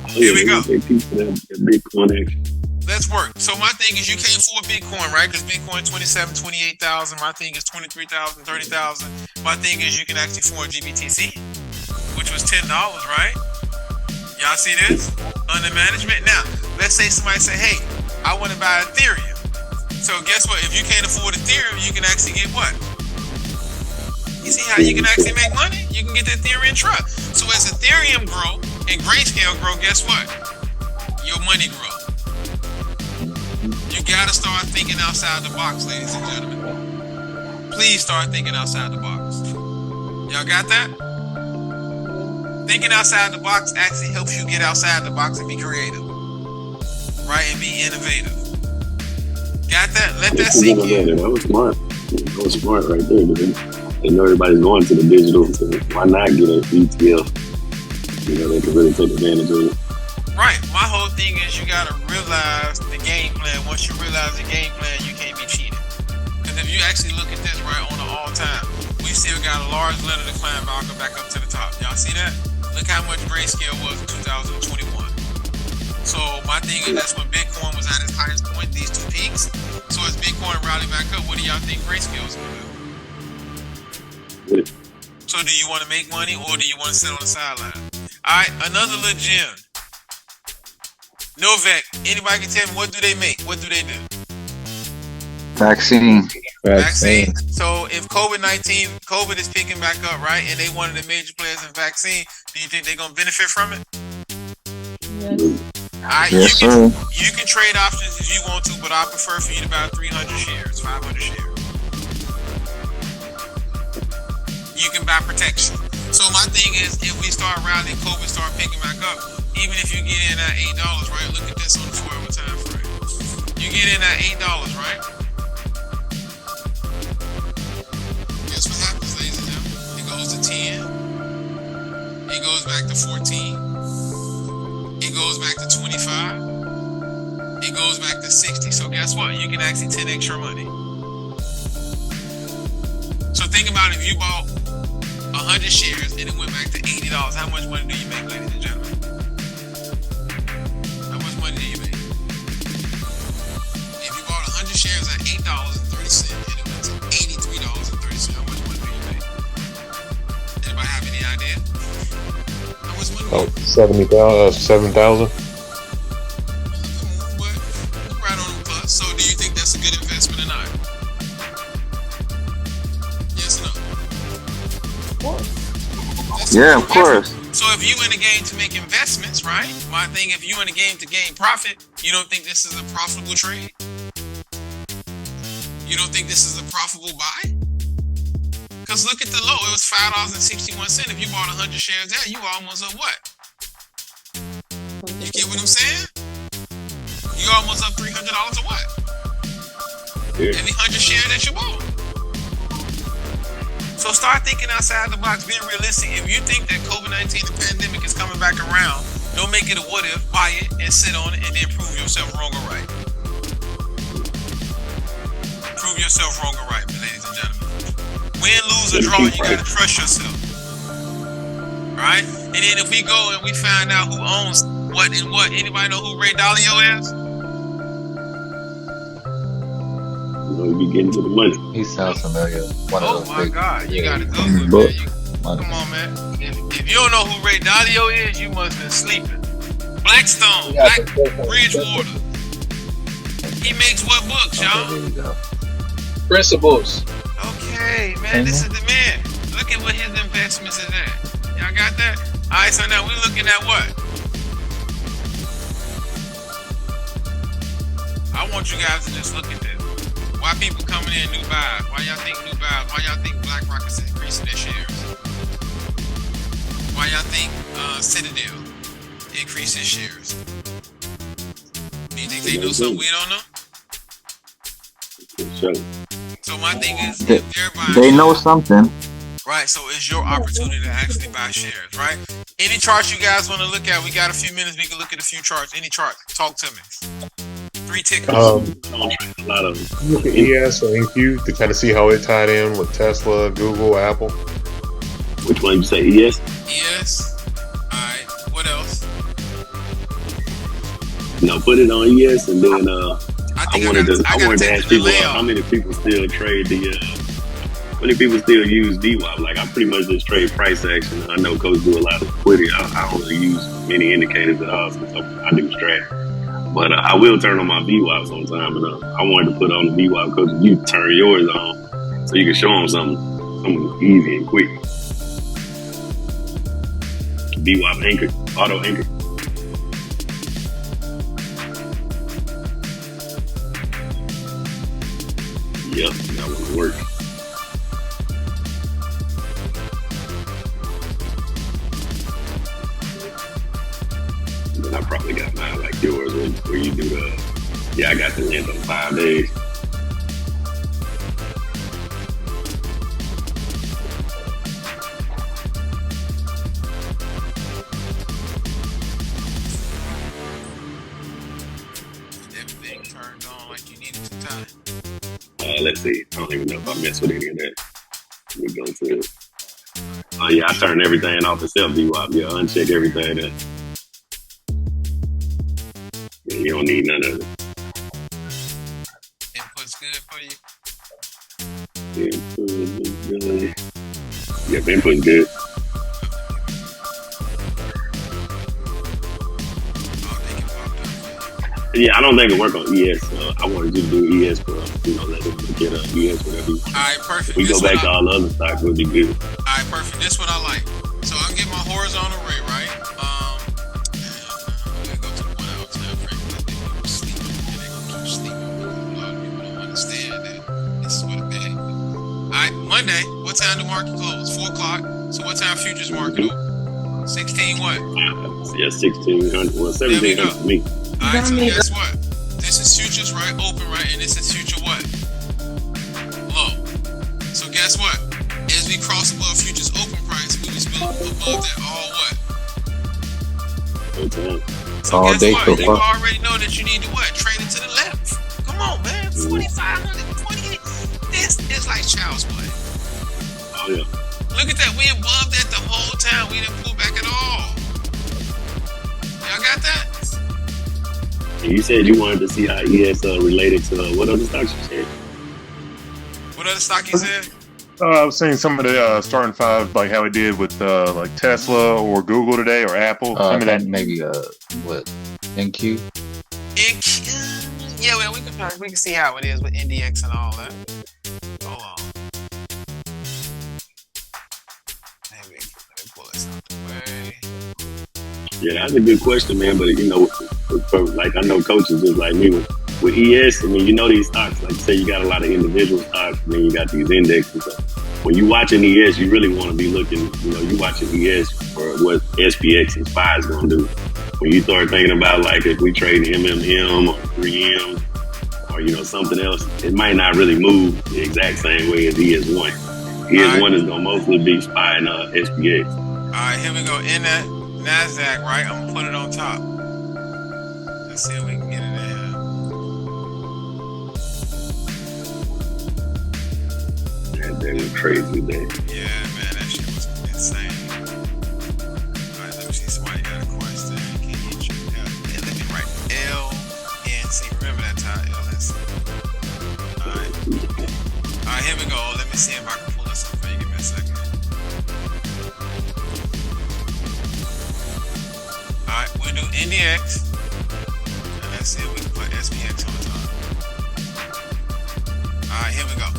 Here we go. They teach them Bitcoin action. Let's work. So my thing is you can't afford Bitcoin, right? Because Bitcoin 27, 28,000. My thing is 23,000, 30,000. My thing is you can actually afford GBTC, which was $10, right? Y'all see this? Under management. Now, let's say somebody say, hey, I want to buy Ethereum. So guess what? If you can't afford Ethereum, you can actually get what? You see how you can actually make money? You can get the Ethereum trust. So as Ethereum grow and Grayscale grow, guess what? Your money grow. You gotta start thinking outside the box, ladies and gentlemen. Please start thinking outside the box. Y'all got that? Thinking outside the box actually helps you get outside the box and be creative. Right? And be innovative. Got that? Let that sink in. That was smart. That was smart right there. They know everybody's going to the digital, so why not get an ETF? You know, they can really take advantage of it. Right. My whole thing is you gotta realize the game plan. Once you realize the game plan, you can't be cheated. Because if you actually look at this right on the all-time, we still got a large linear decline back up to the top. Y'all see that? Look how much Grayscale was in 2021. So my thing is that's when Bitcoin was at its highest point, these two peaks. So as Bitcoin rally back up, what do y'all think Grayscale is gonna do? So do you want to make money or do you want to sit on the sideline? All right, another little gem. Novak. Anybody can tell me what do they make? What do they do? Vaccine. Vaccine. So if COVID is picking back up, right, and they one of the major players in vaccine, do you think they're gonna benefit from it? Yes. Yes, sir. You can trade options if you want to, but I prefer for you to buy 300 shares, 500 shares. You can buy protection. So my thing is, if we start rallying, COVID start picking back up, even if you get in at $8, right? Look at this on the 4-hour time frame. You get in at $8, right? Guess what happens, ladies and gentlemen? It goes to 10. It goes back to 14. It goes back to 25. It goes back to 60. So guess what? You can actually 10x your money. So think about if you bought 100 shares and it went back to $80. How much money do you make, ladies and gentlemen? How much money do you make? If you bought 100 shares at $8.30 and it went to $83.30, how much money do you make? Anybody have any idea? How much money? Oh, 7,000. But you're right on the plus. So do you think that's a good investment or not? Yes or no? Yeah, of course. So if you in the game to make investments, right? My thing, if you in the game to gain profit, you don't think this is a profitable trade? You don't think this is a profitable buy? Because look at the low. It was $5.61. If you bought 100 shares there, you almost up what? You get what I'm saying? You almost up $300 or what? Yeah. Every 100 shares that you bought. So start thinking outside the box, being realistic. If you think that COVID-19, the pandemic, is coming back around, don't make it a what if, buy it and sit on it and then prove yourself wrong or right. Prove yourself wrong or right, ladies and gentlemen. Win, lose, or draw, you gotta trust yourself. Right? And then if we go and we find out who owns what and what, anybody know who Ray Dalio is? You know, you be getting to the money. He sounds familiar. One Oh of those my big, God, you yeah, gotta Google it, book. man. Come on, man. If you don't know who Ray Dalio is, you must have been sleeping. Blackstone, Bridgewater. He makes what books, Okay, y'all? there you go. Principles. Okay, man, this is the man. Look at what his investments is at. Y'all got that? All right, so now we're looking at what? I want you guys to just look at this. Why people coming in new buys? Why y'all think new buys? Why y'all think BlackRock is increasing their shares? Why y'all think Citadel increasing shares? Do you think they know something we don't know? Sure. So my thing is, They- if they're buying They know shares, something. right? So it's your opportunity to actually buy shares, right? Any charts you guys want to look at? We got a few minutes. We can look at a few charts. Any chart? Talk to me. 3 tickers. A lot of them. Look at ES or NQ to kind of see how it tied in with Tesla, Google, Apple. Which one you say? Yes. Yes. All right. What else? No, put it on yes, and then I I think wanted to take ask the people layout. how many people still trade the. How many people still use VWAP? Like I pretty much just trade price action. I know Coach do a lot of liquidity. I don't really use many indicators at all since I do strat. But I will turn on my VWAP sometime, and I wanted to put on the VWAP because you turn yours on so you can show them something easy and quick. VWAP anchor, auto anchor. Yep, that one will work. And then I probably got mine like yours where you do the, yeah, I got the end on 5 days. Everything turned on like you needed to time. Let's see. I don't even know if I mess with any of that. Let me go to it. Oh yeah, I turned everything off except VWAP. Yeah, uncheck everything there. Yeah, you don't need none of it. Input's good for you. Input is good. Yep, input's good. Oh, they can pop up. Yeah, I don't think it work on ES. I wanted you to do ES for let them get a ES whatever. All right, perfect. We This go what back to all the other stocks, we'll be good. All right, perfect. This what I like. So I'm getting my horizontal array, right? I'm gonna go to the 1 hour time frame because people sleep and they gonna keep sleeping. A lot of people don't understand that this is what it is. All right, Monday. What time the market close? 4 o'clock. So what time futures market open? 16 what? Yeah, 1600. Well, 1700 for me. All right, so guess what? This is futures right open, right? And this is future what? Low. So guess what? As we cross above futures open price, we was above that all what? So All guess day what? so You far. already know that you need to what? Trade it to the left. Come on, man. 4,500, 28. This is like child's play. Oh yeah. Look at that. We above that the whole time. We didn't pull back at all. Y'all got that? And you said you wanted to see how ES related to what other stocks you said? What other stock you said? I was saying some of the starting five, like how it did with like Tesla or Google today or Apple. I Some of that. think maybe what NQ? Yeah, well, we can see how it is with NDX and all that. Hold on. Let me pull this out the way. Yeah, that's a good question, man. But like I know coaches just like me with ES. I mean, these stocks. Like say, you got a lot of individual stocks, and then you got these indexes. So when you watching ES, you really want to be looking. You watching ES for what SPX and SPY is going to do. When you start thinking about like if we trade MMM or 3M or something else, it might not really move the exact same way as ES1. ES1 is going to mostly be SPY and SPX. All right, here we go. In that NASDAQ, right? I'm going to put it on top. Let's see if we can get it in here. That was crazy day. Yeah, man, that shit was insane. All right, let me see. Somebody got a question. Can you check out? Yeah, let me write LNC. Remember that time, LNC. All right, here we go. Let me see if I can pull this up for you. Give me a second. All right, we'll do NDX. And let's see if we can put SPX on the top. All right, here we go.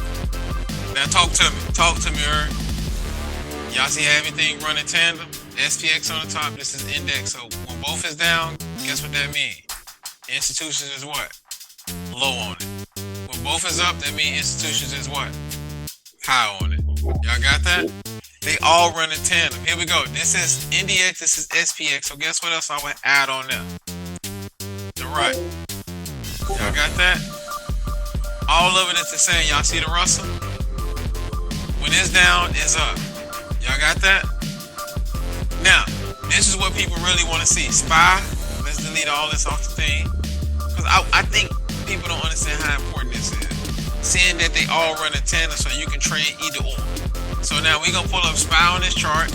Now talk to me. Talk to me, Ern. Y'all see how everything running tandem? SPX on the top. This is index. So when both is down, guess what that means? Institutions is what? Low on it. When both is up, that means institutions is what? High on it. Y'all got that? They all run in tandem. Here we go. This is NDX. This is SPX. So guess what else I would add on there? The right. Y'all got that? All of it is the same. Y'all see the Russell? When it's down, it's up. Y'all got that? Now, this is what people really want to see. SPY. Let's delete all this off the thing. Because I think people don't understand how important this is. Seeing that they all run in tandem so you can trade either or. So now we're going to pull up SPY on this chart.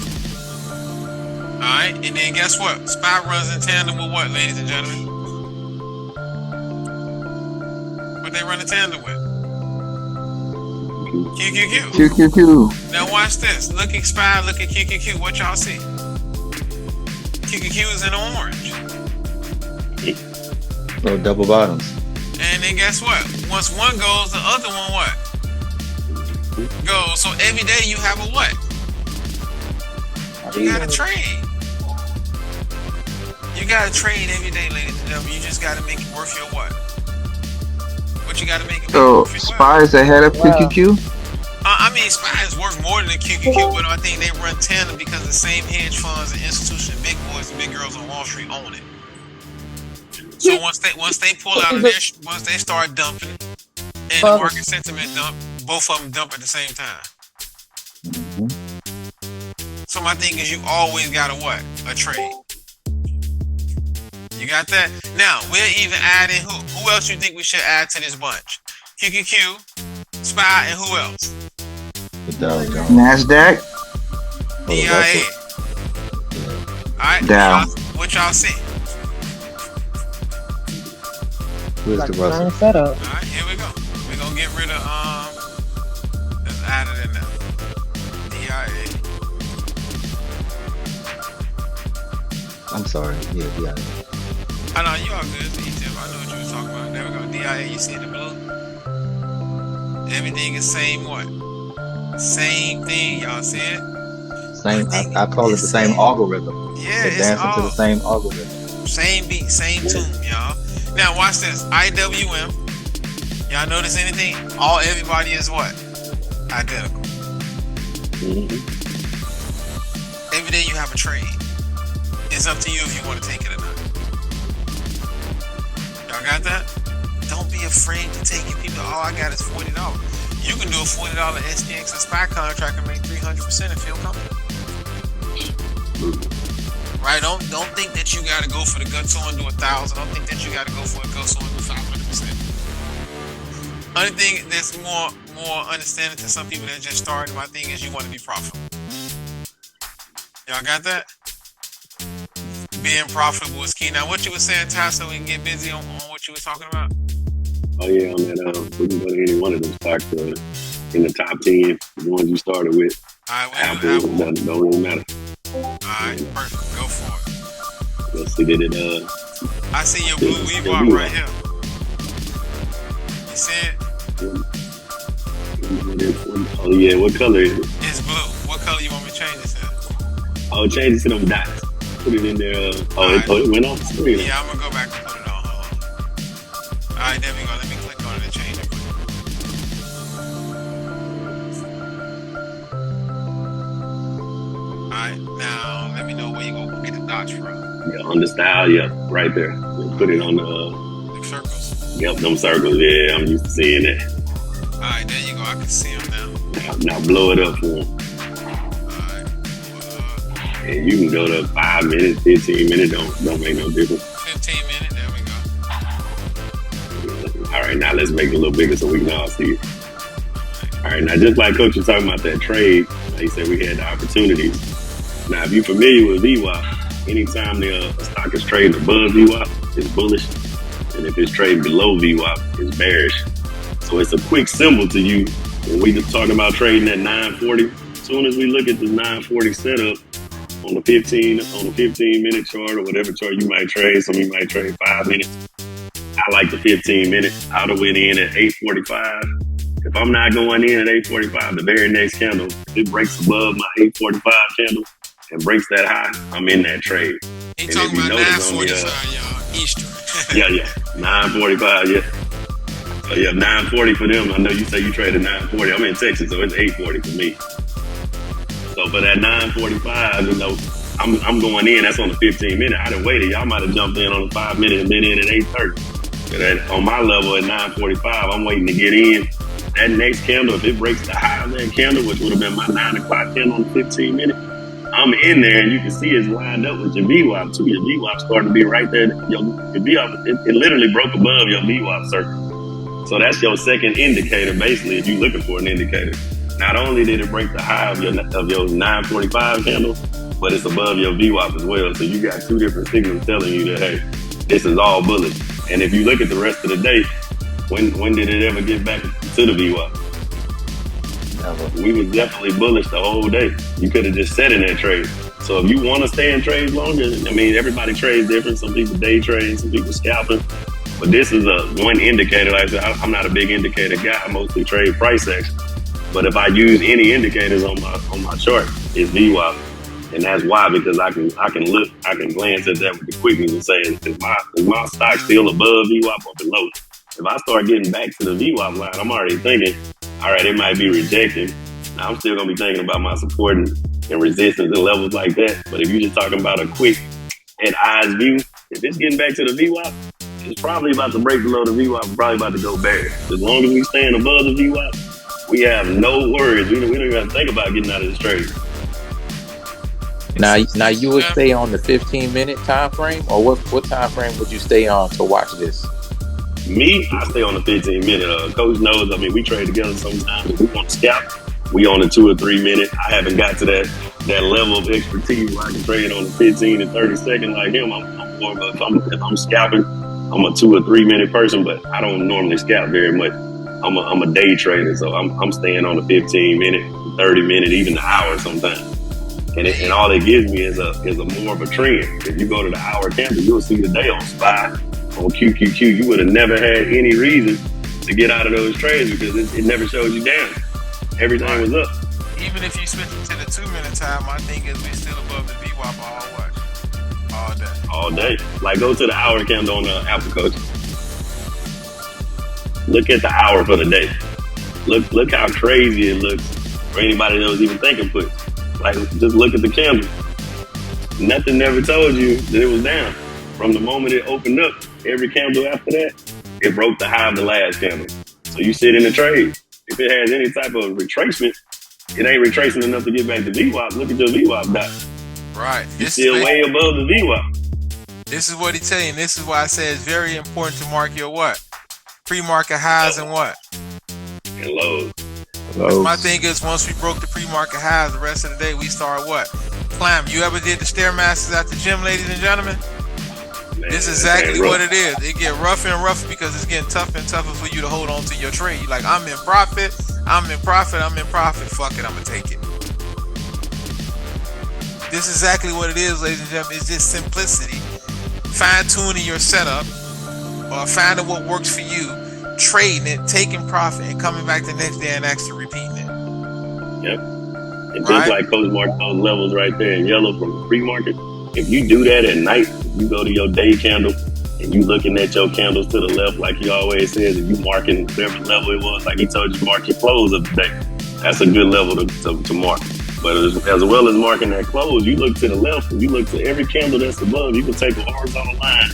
Alright, and then guess what? SPY runs in tandem with what, ladies and gentlemen? What they run in tandem with? QQQ. QQQ. Now watch this. Look at SPY, look at QQQ. What y'all see? QQQ is in orange. No double bottoms. And then guess what? Once one goes, the other one what? Goes. So every day you have a what? You gotta trade. You gotta trade every day, ladies and gentlemen. You just gotta make it worth your what? What you gotta make it So worth your what? SPY is ahead of QQQ? I mean, SPY is worth more than the QQQ, but I think they run tandem because the same hedge funds and institutions, big boys and big girls on Wall Street own it. So once they pull out of this, once they start dumping and the market sentiment dump, both of them dump at the same time. So my thing is, you always got a what? A trade. You got that? Now we'll even add in who else you think we should add to this bunch? QQQ, SPY, and who else? The Dow Jones. NASDAQ? DIA. Alright, Dow. what y'all see? Where's the Russell? Alright, here we go. We're gonna get rid of let's add it in there. DIA. I'm sorry. Yeah. I know you all good. ETF. I know what you were talking about. There we go. DIA. You see the blue? Everything is same what? Same thing. Y'all see it? Same. I call it the same algorithm. Yeah, They're it's dancing all to the same algorithm. same beat, same tune, y'all. Now watch this. IWM. Y'all notice anything? Everybody is what? Identical. Every day you have a trade. It's up to you if you want to take it or not. Y'all got that? Don't be afraid to take it. People, all I got is $40. You can do a $40 SPX and SPY contract and make 300% and feel comfortable. Right? Don't think that you got to go for the guts on do 1,000. Don't think that you got to go for the guts on do 500%. Only thing that's more understanding to some people that just started, my thing is you want to be profitable. Y'all got that? Being profitable is key. Now, what you were saying, Ty, so we can get busy on what you were talking about? Oh yeah, on that. We can go to any one of them stocks in the top 10, the ones you started with. All right, Apple, don't really matter. All right, perfect. Go for it. Let's see, did it? I see your blue VWAP right here. You see it? Oh yeah, what color is it? It's blue. What color you want me to change this to? Oh, change it to them dots. Put it in there. It went off the screen. Yeah, I'm gonna go back and put it on. Hold on. All right, there we go. Let me click on it and change it. All right, now let me know where you gonna get the dots from. Yeah, on the style, yeah, right there. Put it on the circles. Yep, them circles. Yeah, I'm used to seeing that. All right, there you go. I can see them now. Now blow it up for them. And you can go to 5 minutes, 15 minutes, don't make no difference. 15 minutes, there we go. All right, now let's make it a little bigger so we can all see it. All right, now just like Coach was talking about that trade, he said we had the opportunities. Now, if you're familiar with VWAP, anytime the stock is trading above VWAP, it's bullish. And if it's trading below VWAP, it's bearish. So it's a quick symbol to you when we just talking about trading at 940. As soon as we look at this 940 setup, on the 15-minute chart or whatever chart you might trade. Some of you might trade 5 minutes. I like the 15 minutes. I'd have went in at 8:45. If I'm not going in at 8:45, the very next candle, if it breaks above my 8:45 candle and breaks that high, I'm in that trade. He talking about 9:45, y'all, Eastern. yeah, 9:45, yeah. So yeah, 9:40 for them. I know you say you traded 9:40. I'm in Texas, so it's 8:40 for me. So for that 9:45, I'm going in. That's on the 15-minute. I done waited. Y'all might have jumped in on the 5 minute and been in at 8:30. On my level at 9:45, I'm waiting to get in. That next candle, if it breaks the high of that candle, which would have been my 9 o'clock candle on the 15-minute, I'm in there, and you can see it's lined up with your VWAP too. Your VWAP starting to be right there. Your VWAP, it literally broke above your VWAP circle. So that's your second indicator, basically, if you're looking for an indicator. Not only did it break the high of your 9:45 candle, but it's above your VWAP as well. So you got two different signals telling you that, hey, this is all bullish. And if you look at the rest of the day, when did it ever get back to the VWAP? We was definitely bullish the whole day. You could have just sat in that trade. So if you want to stay in trades longer, I mean, everybody trades different. Some people day trade, some people scalping. But this is one indicator. Like I said, I'm not a big indicator guy. I mostly trade price action. But if I use any indicators on my chart, it's VWAP. And that's why, because I can glance at that with the quickies and say, is my stock still above VWAP or below? If I start getting back to the VWAP line, I'm already thinking, all right, it might be rejecting. Now I'm still gonna be thinking about my support and resistance and levels like that. But if you're just talking about a quick at eyes view, if it's getting back to the VWAP, it's probably about to break below the VWAP and probably about to go bearish. As long as we stand above the VWAP, we have no worries. We don't even have to think about getting out of this trade. Now you would stay on the 15-minute time frame, or what time frame would you stay on to watch this? Me, I stay on the 15-minute. Coach knows. I mean, we trade together sometimes. If we want to scalp, we on the 2 or 3 minute. I haven't got to that level of expertise where I can trade on the 15 and 30 second like him. I'm more of if I'm scalping, I'm a 2 or 3 minute person, but I don't normally scalp very much. I'm a day trader, so I'm staying on the 15 minute, 30 minute, even the hour sometimes. and all it gives me is a more of a trend. If you go to the hour candle, you'll see the day on SPY, on QQQ. You would have never had any reason to get out of those trades because it never showed you down. Everything was up. Even if you switch it to the 2-minute time, my thing is we still above the VWAP all day. All day. Like go to the hour candle on the Apple Coach. Look at the hour for the day. Look how crazy it looks for anybody that was even thinking put. Like just look at the candle. Nothing never told you that it was down. From the moment it opened up, every candle after that, it broke the high of the last candle. So you sit in the trade. If it has any type of retracement, it ain't retracing enough to get back to VWAP. Look at your VWAP dot. Right. It's still way above the VWAP. This is what he's saying. This is why I say it's very important to mark your what? Pre-market highs and what? And lows. My thing is once we broke the pre-market highs, the rest of the day we start what? Climb. You ever did the Stairmasters at the gym, ladies and gentlemen? Man, this is exactly what it is. It get rougher and rougher because it's getting tougher and tougher for you to hold on to your trade. You're like, I'm in profit. Fuck it, I'm gonna take it. This is exactly what it is, ladies and gentlemen. It's just simplicity. Fine-tuning your setup or finding what works for you, trading it, taking profit, and coming back the next day and actually repeating it. Yep. And just like Coach marked those levels right there in yellow from the pre-market, if you do that at night, you go to your day candle and you looking at your candles to the left like he always says, and you marking whatever level it was, like he told you, mark your close of the day. That's a good level to mark. But as well as marking that close, you look to the left and you look to every candle that's above. You can take a horizontal line,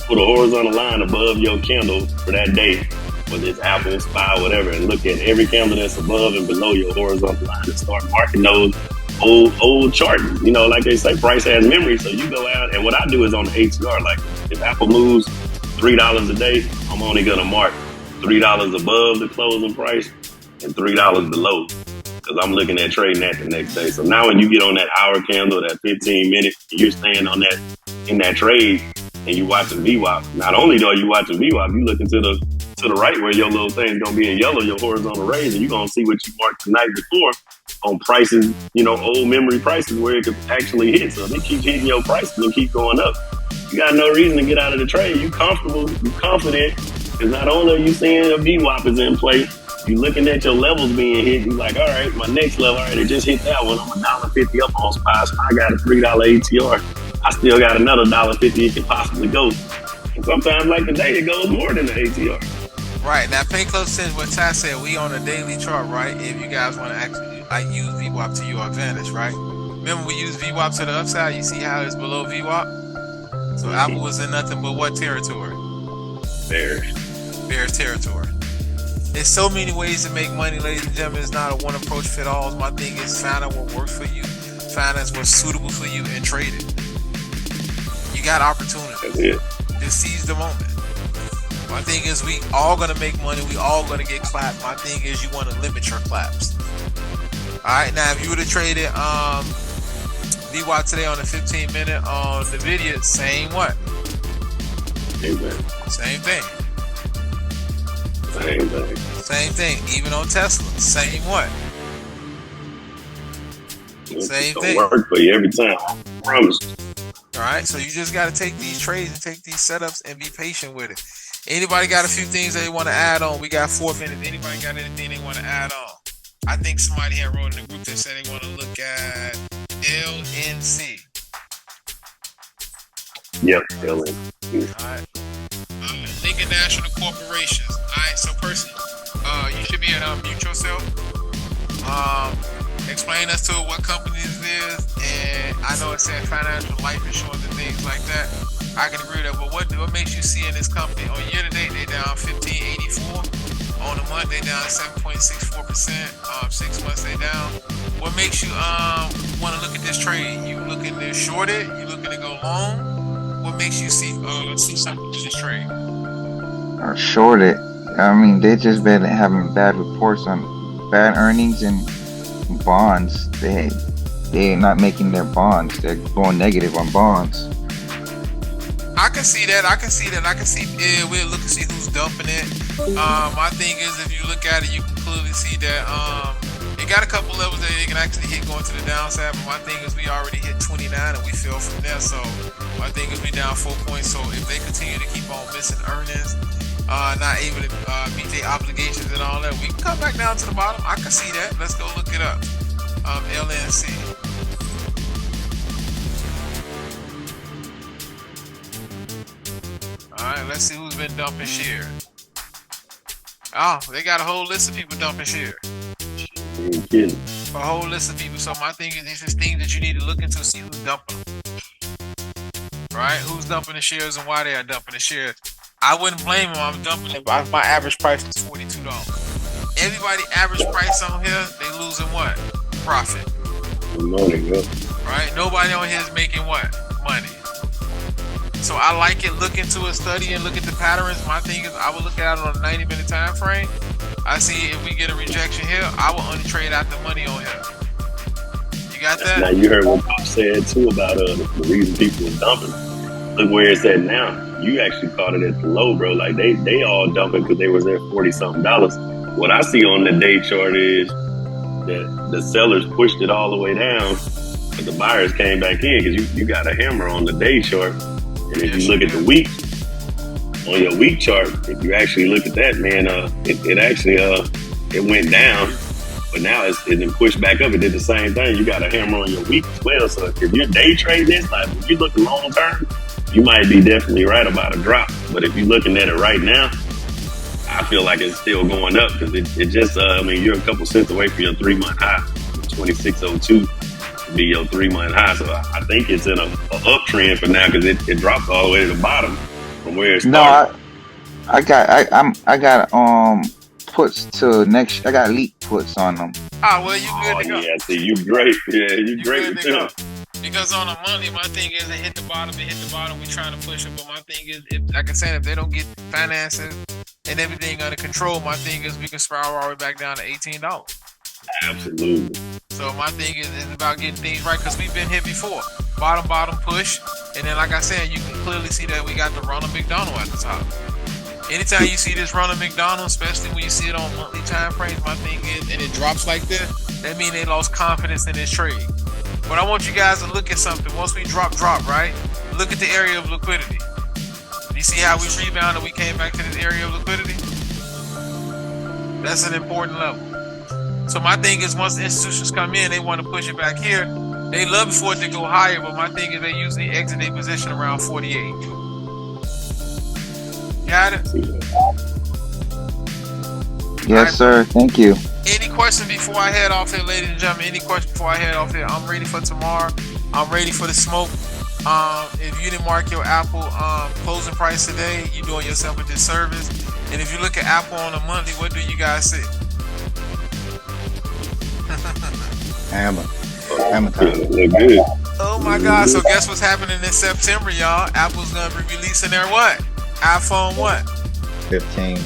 put a horizontal line above your candle for that day, whether it's Apple, SPY, whatever, and look at every candle that's above and below your horizontal line and start marking those old charts. You know, like they say, price has memory. So you go out, and what I do is on the ATR, like if Apple moves $3 a day, I'm only going to mark $3 above the closing price and $3 below, because I'm looking at trading that the next day. So now when you get on that hour candle, that 15 minute, you're staying on that in that trade and you watching VWAP. Not only are you watching VWAP, you looking to the right where your little thing's gonna be in yellow, your horizontal raise, and you're gonna see what you marked the night before on prices, you know, old memory prices where it could actually hit. So they keep hitting your prices and keep going up. You got no reason to get out of the trade. You comfortable, you confident, because not only are you seeing a VWAP is in play, you looking at your levels being hit. You like, all right, my next level, all right, it just hit that one. I'm $1.50 up on SPY. I got a $3 ATR. I still got another $1.50 it could possibly go. And sometimes, like today, it goes more than the ATR. Right. Now, pay close attention to what Ty said. We on a daily chart, right? If you guys want to actually use VWAP to your advantage, right? Remember, we use VWAP to the upside. You see how it's below VWAP? So Apple was in nothing but what territory? Bear territory. There's so many ways to make money, ladies and gentlemen. It's not a one approach fit all. My thing is find out what works for you, find out what's suitable for you, and trade it. You got opportunity. Just seize the moment. My thing is we all gonna make money. We all gonna get clapped. My thing is you want to limit your claps. All right, now if you would have traded VWAP today on the 15 minute on NVIDIA, same what? Same thing. Same thing. Even on Tesla, same what? Same thing. Work for you every time. I promise. All right, so you just got to take these trades and take these setups and be patient with it. Anybody got a few things they want to add on? We got 4 minutes. Anybody got anything they want to add on? I think somebody here wrote in the group that said they want to look at LNC. Yep, LNC. All right. Lincoln National Corporations. All right, so person, you should be able to unmute yourself. Explain us to what company this is, and I know it said financial life insurance and things like that. I can agree with that, but what makes you see in this company? On year to date, they down 15.84. On a month, they down 7.64%. 6 months, they down. What makes you want to look at this trade? You looking to short it? You looking to go long? What makes you see something in this trade? Short it. I mean, they just been having bad reports on bad earnings and bonds. They're not making their bonds. They're going negative on bonds. I can see that. We'll look and see who's dumping it. My thing is, if you look at it, you can clearly see that It got a couple levels that it can actually hit going to the downside, but my thing is we already hit 29 and we fell from there. So my thing is we down 4 points. So if they continue to keep on missing earnings, not able to meet their obligations and all that, we can come back down to the bottom. I can see that. Let's go look it up. LNC. All right, let's see who's been dumping share. Oh, they got a whole list of people dumping share. Ain't kidding. A whole list of people. So my thing is, these are things that you need to look into, see who's dumping. Right? Who's dumping the shares and why they are dumping the shares. I wouldn't blame them. I'm dumping it. My average price is $42. Everybody average price on here, they losing what? Profit. Money, bro. Right? Nobody on here is making what? Money. So I like it. Look into a study and look at the patterns. My thing is, I will look at it on a 90-minute time frame. I see if we get a rejection here, I will only trade out the money on here. You got that? Now you heard what Pop said too about the reason people are dumping. Look where it's at now. You actually caught it at the low, bro. Like they all dumping because they was at $40-something. What I see on the day chart is that the sellers pushed it all the way down, but the buyers came back in because you got a hammer on the day chart. And if you look at the week, on your week chart, if you actually look at that, man, it actually it went down, but now it's been pushed back up. It did the same thing. You got a hammer on your week as well. So if you're day trading this, like if you're looking long term, you might be definitely right about a drop. But if you're looking at it right now, I feel like it's still going up because it just, I mean, you're a couple cents away from your 3-month high, 2602. Be your 3-month high, so I think it's in a uptrend for now because it dropped all the way to the bottom from where it started. No, I got puts to next. I got leap puts on them. Oh well, you good to go. Yeah, see, you great. Yeah, you great good to go. Because on a monthly, my thing is they hit the bottom. We trying to push it, but my thing is, like I said, if they don't get finances and everything under control, my thing is we can spiral all the way back down to $18. Absolutely. So my thing is about getting things right because we've been here before. Bottom push, and then like I said, you can clearly see that we got the Ronald McDonald at the top. Anytime you see this Ronald McDonald, especially when you see it on monthly time frames, my thing is, and it drops like this, that means they lost confidence in this trade. But I want you guys to look at something. Once we drop, right? Look at the area of liquidity. You see how we rebounded? We came back to this area of liquidity. That's an important level. So my thing is, once institutions come in, they want to push it back here. They love for it to go higher, but my thing is they usually exit their position around 48. Got it? Yes, sir. Thank you. Any questions before I head off here, ladies and gentlemen? Any questions before I head off here? I'm ready for tomorrow. I'm ready for the smoke. If you didn't mark your Apple closing price today, you're doing yourself a disservice. And if you look at Apple on a monthly, what do you guys see? Hammer time. Look good. Oh my God! So guess what's happening in September, y'all? Apple's gonna be releasing their what? iPhone what? 15.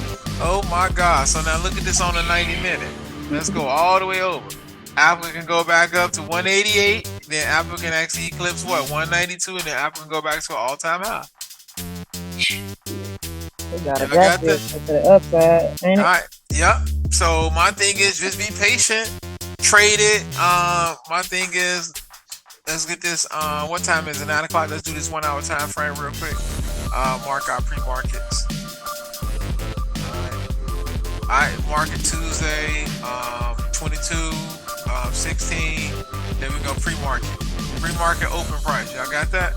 Oh my God! So now look at this on a 90-minute. Let's go all the way over. Apple can go back up to 188. Then Apple can actually eclipse what? 192, and then Apple can go back to an all-time high. They got a Ever got gap there to the upside, ain't All it? right. Yep. So my thing is just be patient. Trade it. My thing is, let's get this. What time is it? 9 o'clock. Let's do this 1 hour time frame real quick. Mark our pre-markets. All right. Market Tuesday, 22, 16. Then we go pre-market. Pre-market open price. Y'all got that?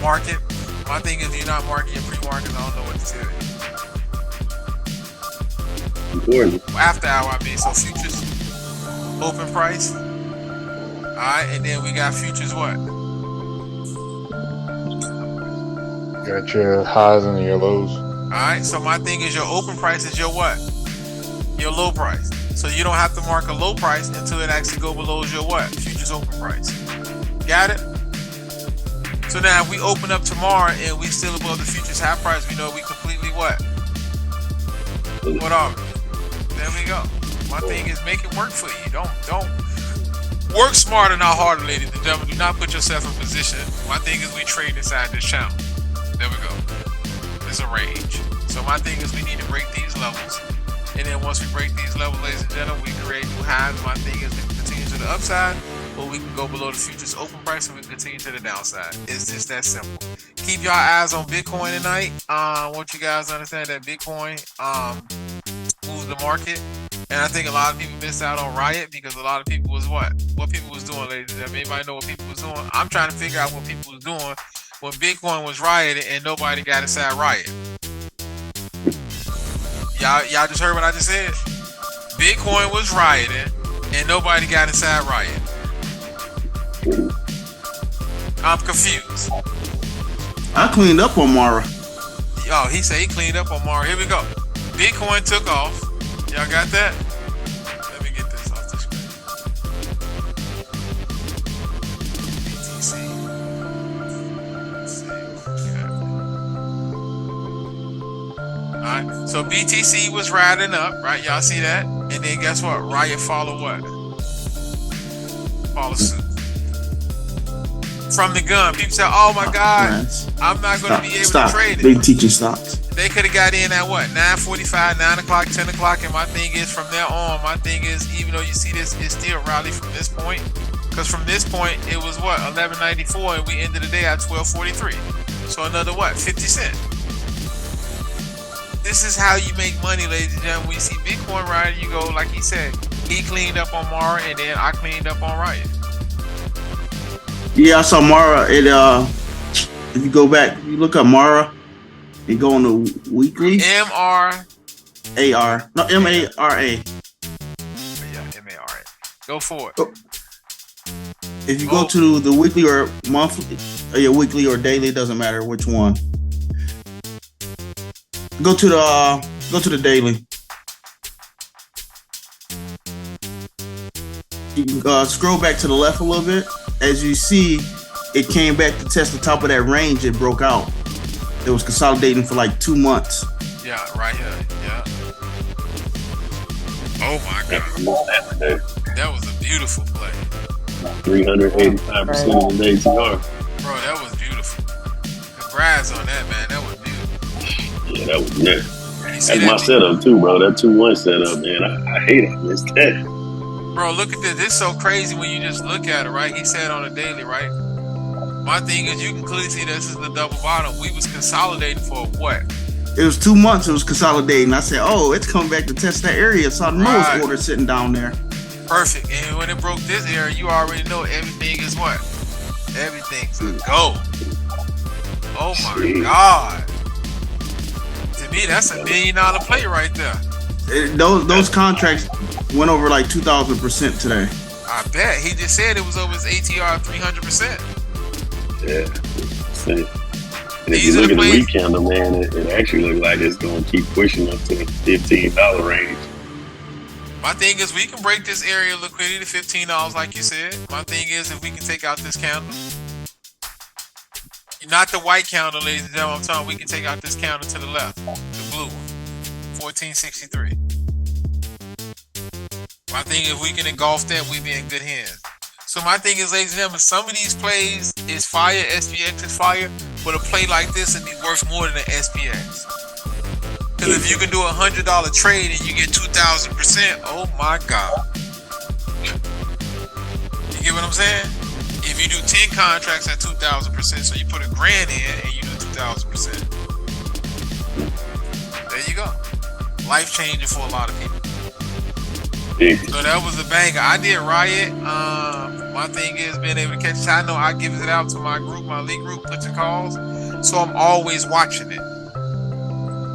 Market. My thing is, if you're not marking your pre-market, I don't know what to tell you. Important. After hour, I mean. So futures open price. Alright, and then we got futures what? Got your highs and your lows. Alright, so my thing is your open price is your what? Your low price. So you don't have to mark a low price until it actually go below your what? Futures open price. Got it? So now if we open up tomorrow and we still above the futures high price, we know we completely what? What are we? There we go. My thing is make it work for you. Don't work smarter, not harder, ladies and gentlemen. Do not put yourself in position. My thing is we trade inside this channel. There we go. It's a range. So my thing is we need to break these levels. And then once we break these levels, ladies and gentlemen, we create new highs. My thing is to continue to the upside, or we can go below the futures open price and we can continue to the downside. It's just that simple. Keep your eyes on Bitcoin tonight. I want you guys to understand that Bitcoin moves the market. And I think a lot of people missed out on Riot because a lot of people was what people was doing, ladies and gentlemen. Anybody know what people was doing? I'm trying to figure out what people was doing when Bitcoin was rioting and nobody got inside Riot. Y'all just heard what I just said? Bitcoin was rioting and nobody got inside Riot. I'm confused. I cleaned up on Mara. Oh, he said he cleaned up on Mara. Here we go. Bitcoin took off. Y'all got that? Let me get this off the screen. BTC. Let's see what we got. Alright, so BTC was riding up, right? Y'all see that? And then guess what? Riot followed what? Follow suit. From the gun. People say, oh my God, I'm not going to be able to trade it. Big teaching stocks. They could have got in at what? 9:45, 9 o'clock, 10 o'clock. And my thing is from there on, my thing is, even though you see this, it's still rally from this point. Because from this point, it was what? 11.94 and we ended the day at 12.43. So another what? 50 cents. This is how you make money, ladies and gentlemen. When you see Bitcoin Riot, you go, like he said, he cleaned up on Mara and then I cleaned up on Riot. Yeah, I saw Mara. If you go back, you look up Mara, you go on the weekly. MRAR. No, MARA. Yeah, MARA. Go for it. If you go to the weekly or monthly, or your weekly or daily, it doesn't matter which one. Go to the daily. You can scroll back to the left a little bit. As you see, it came back to test the top of that range. It broke out. It was consolidating for like 2 months. Yeah, right here. Yeah. Oh my God. That was a beautiful play. 385% of the ATR. Bro, that was beautiful. Congrats on that, man. That was beautiful. Yeah, that was neat. That's my setup too, bro. That 2-1 setup, man. I hate it. It's that. Bro, look at this. This is so crazy when you just look at it, right? He said on the daily, right? My thing is, you can clearly see this is the double bottom. We was consolidating for what? It was 2 months. It was consolidating. I said, "Oh, it's coming back to test that area." Saw the nose order sitting down there. Perfect. And when it broke this area, you already know everything is what? Everything's a go. Oh my God! To me, that's $1 million play right there. Those contracts went over like 2,000% today. I bet. He just said it was over his ATR 300%. Yeah. And if you look at the week candle, man, it actually looks like it's going to keep pushing up to the $15 range. My thing is, we can break this area of liquidity to $15, like you said. My thing is, if we can take out this candle, not the white candle, ladies and gentlemen, I'm talking, we can take out this candle to the left, the blue one, 1463. My thing, if we can engulf that, we be in good hands. So my thing is, ladies and gentlemen, some of these plays is fire, SPX is fire, but a play like this would be worth more than an SPX. Because if you can do a $100 trade and you get 2,000%, oh my God. You get what I'm saying? If you do 10 contracts at 2,000%, so you put $1,000 in and you do 2,000%. There you go. Life changing for a lot of people. So that was a banger. I did Riot. My thing is being able to catch it. I know I give it out to my group, my league group, put your calls. So I'm always watching it.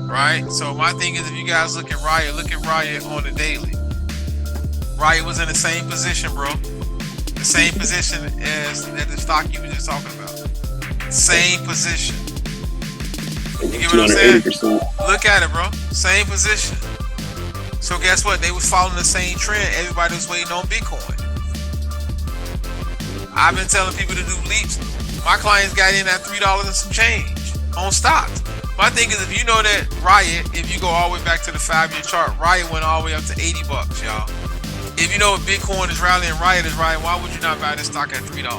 Right? So my thing is, if you guys look at Riot on the daily. Riot was in the same position, bro. The same position as the stock you were just talking about. Same position. You get what I'm saying? Look at it, bro. Same position. So guess what? They was following the same trend. Everybody was waiting on Bitcoin. I've been telling people to do leaps. My clients got in at $3 and some change on stocks. My thing is, if you know that Riot, if you go all the way back to the 5-year chart, Riot went all the way up to $80, y'all. If you know what Bitcoin is rallying, Riot is rallying, why would you not buy this stock at $3?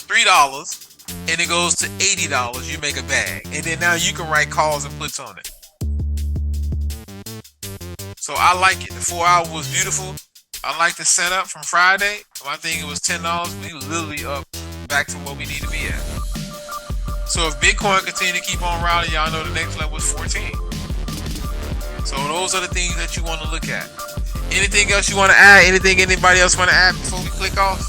$3 and it goes to $80, you make a bag. And then now you can write calls and puts on it. So I like it. The 4 hour was beautiful. I like the setup from Friday. I think it was $10. We literally up back to what we need to be at. So if Bitcoin continue to keep on rallying, y'all know the next level is 14. So those are the things that you want to look at. Anything else you want to add? Anything anybody else want to add before we click off?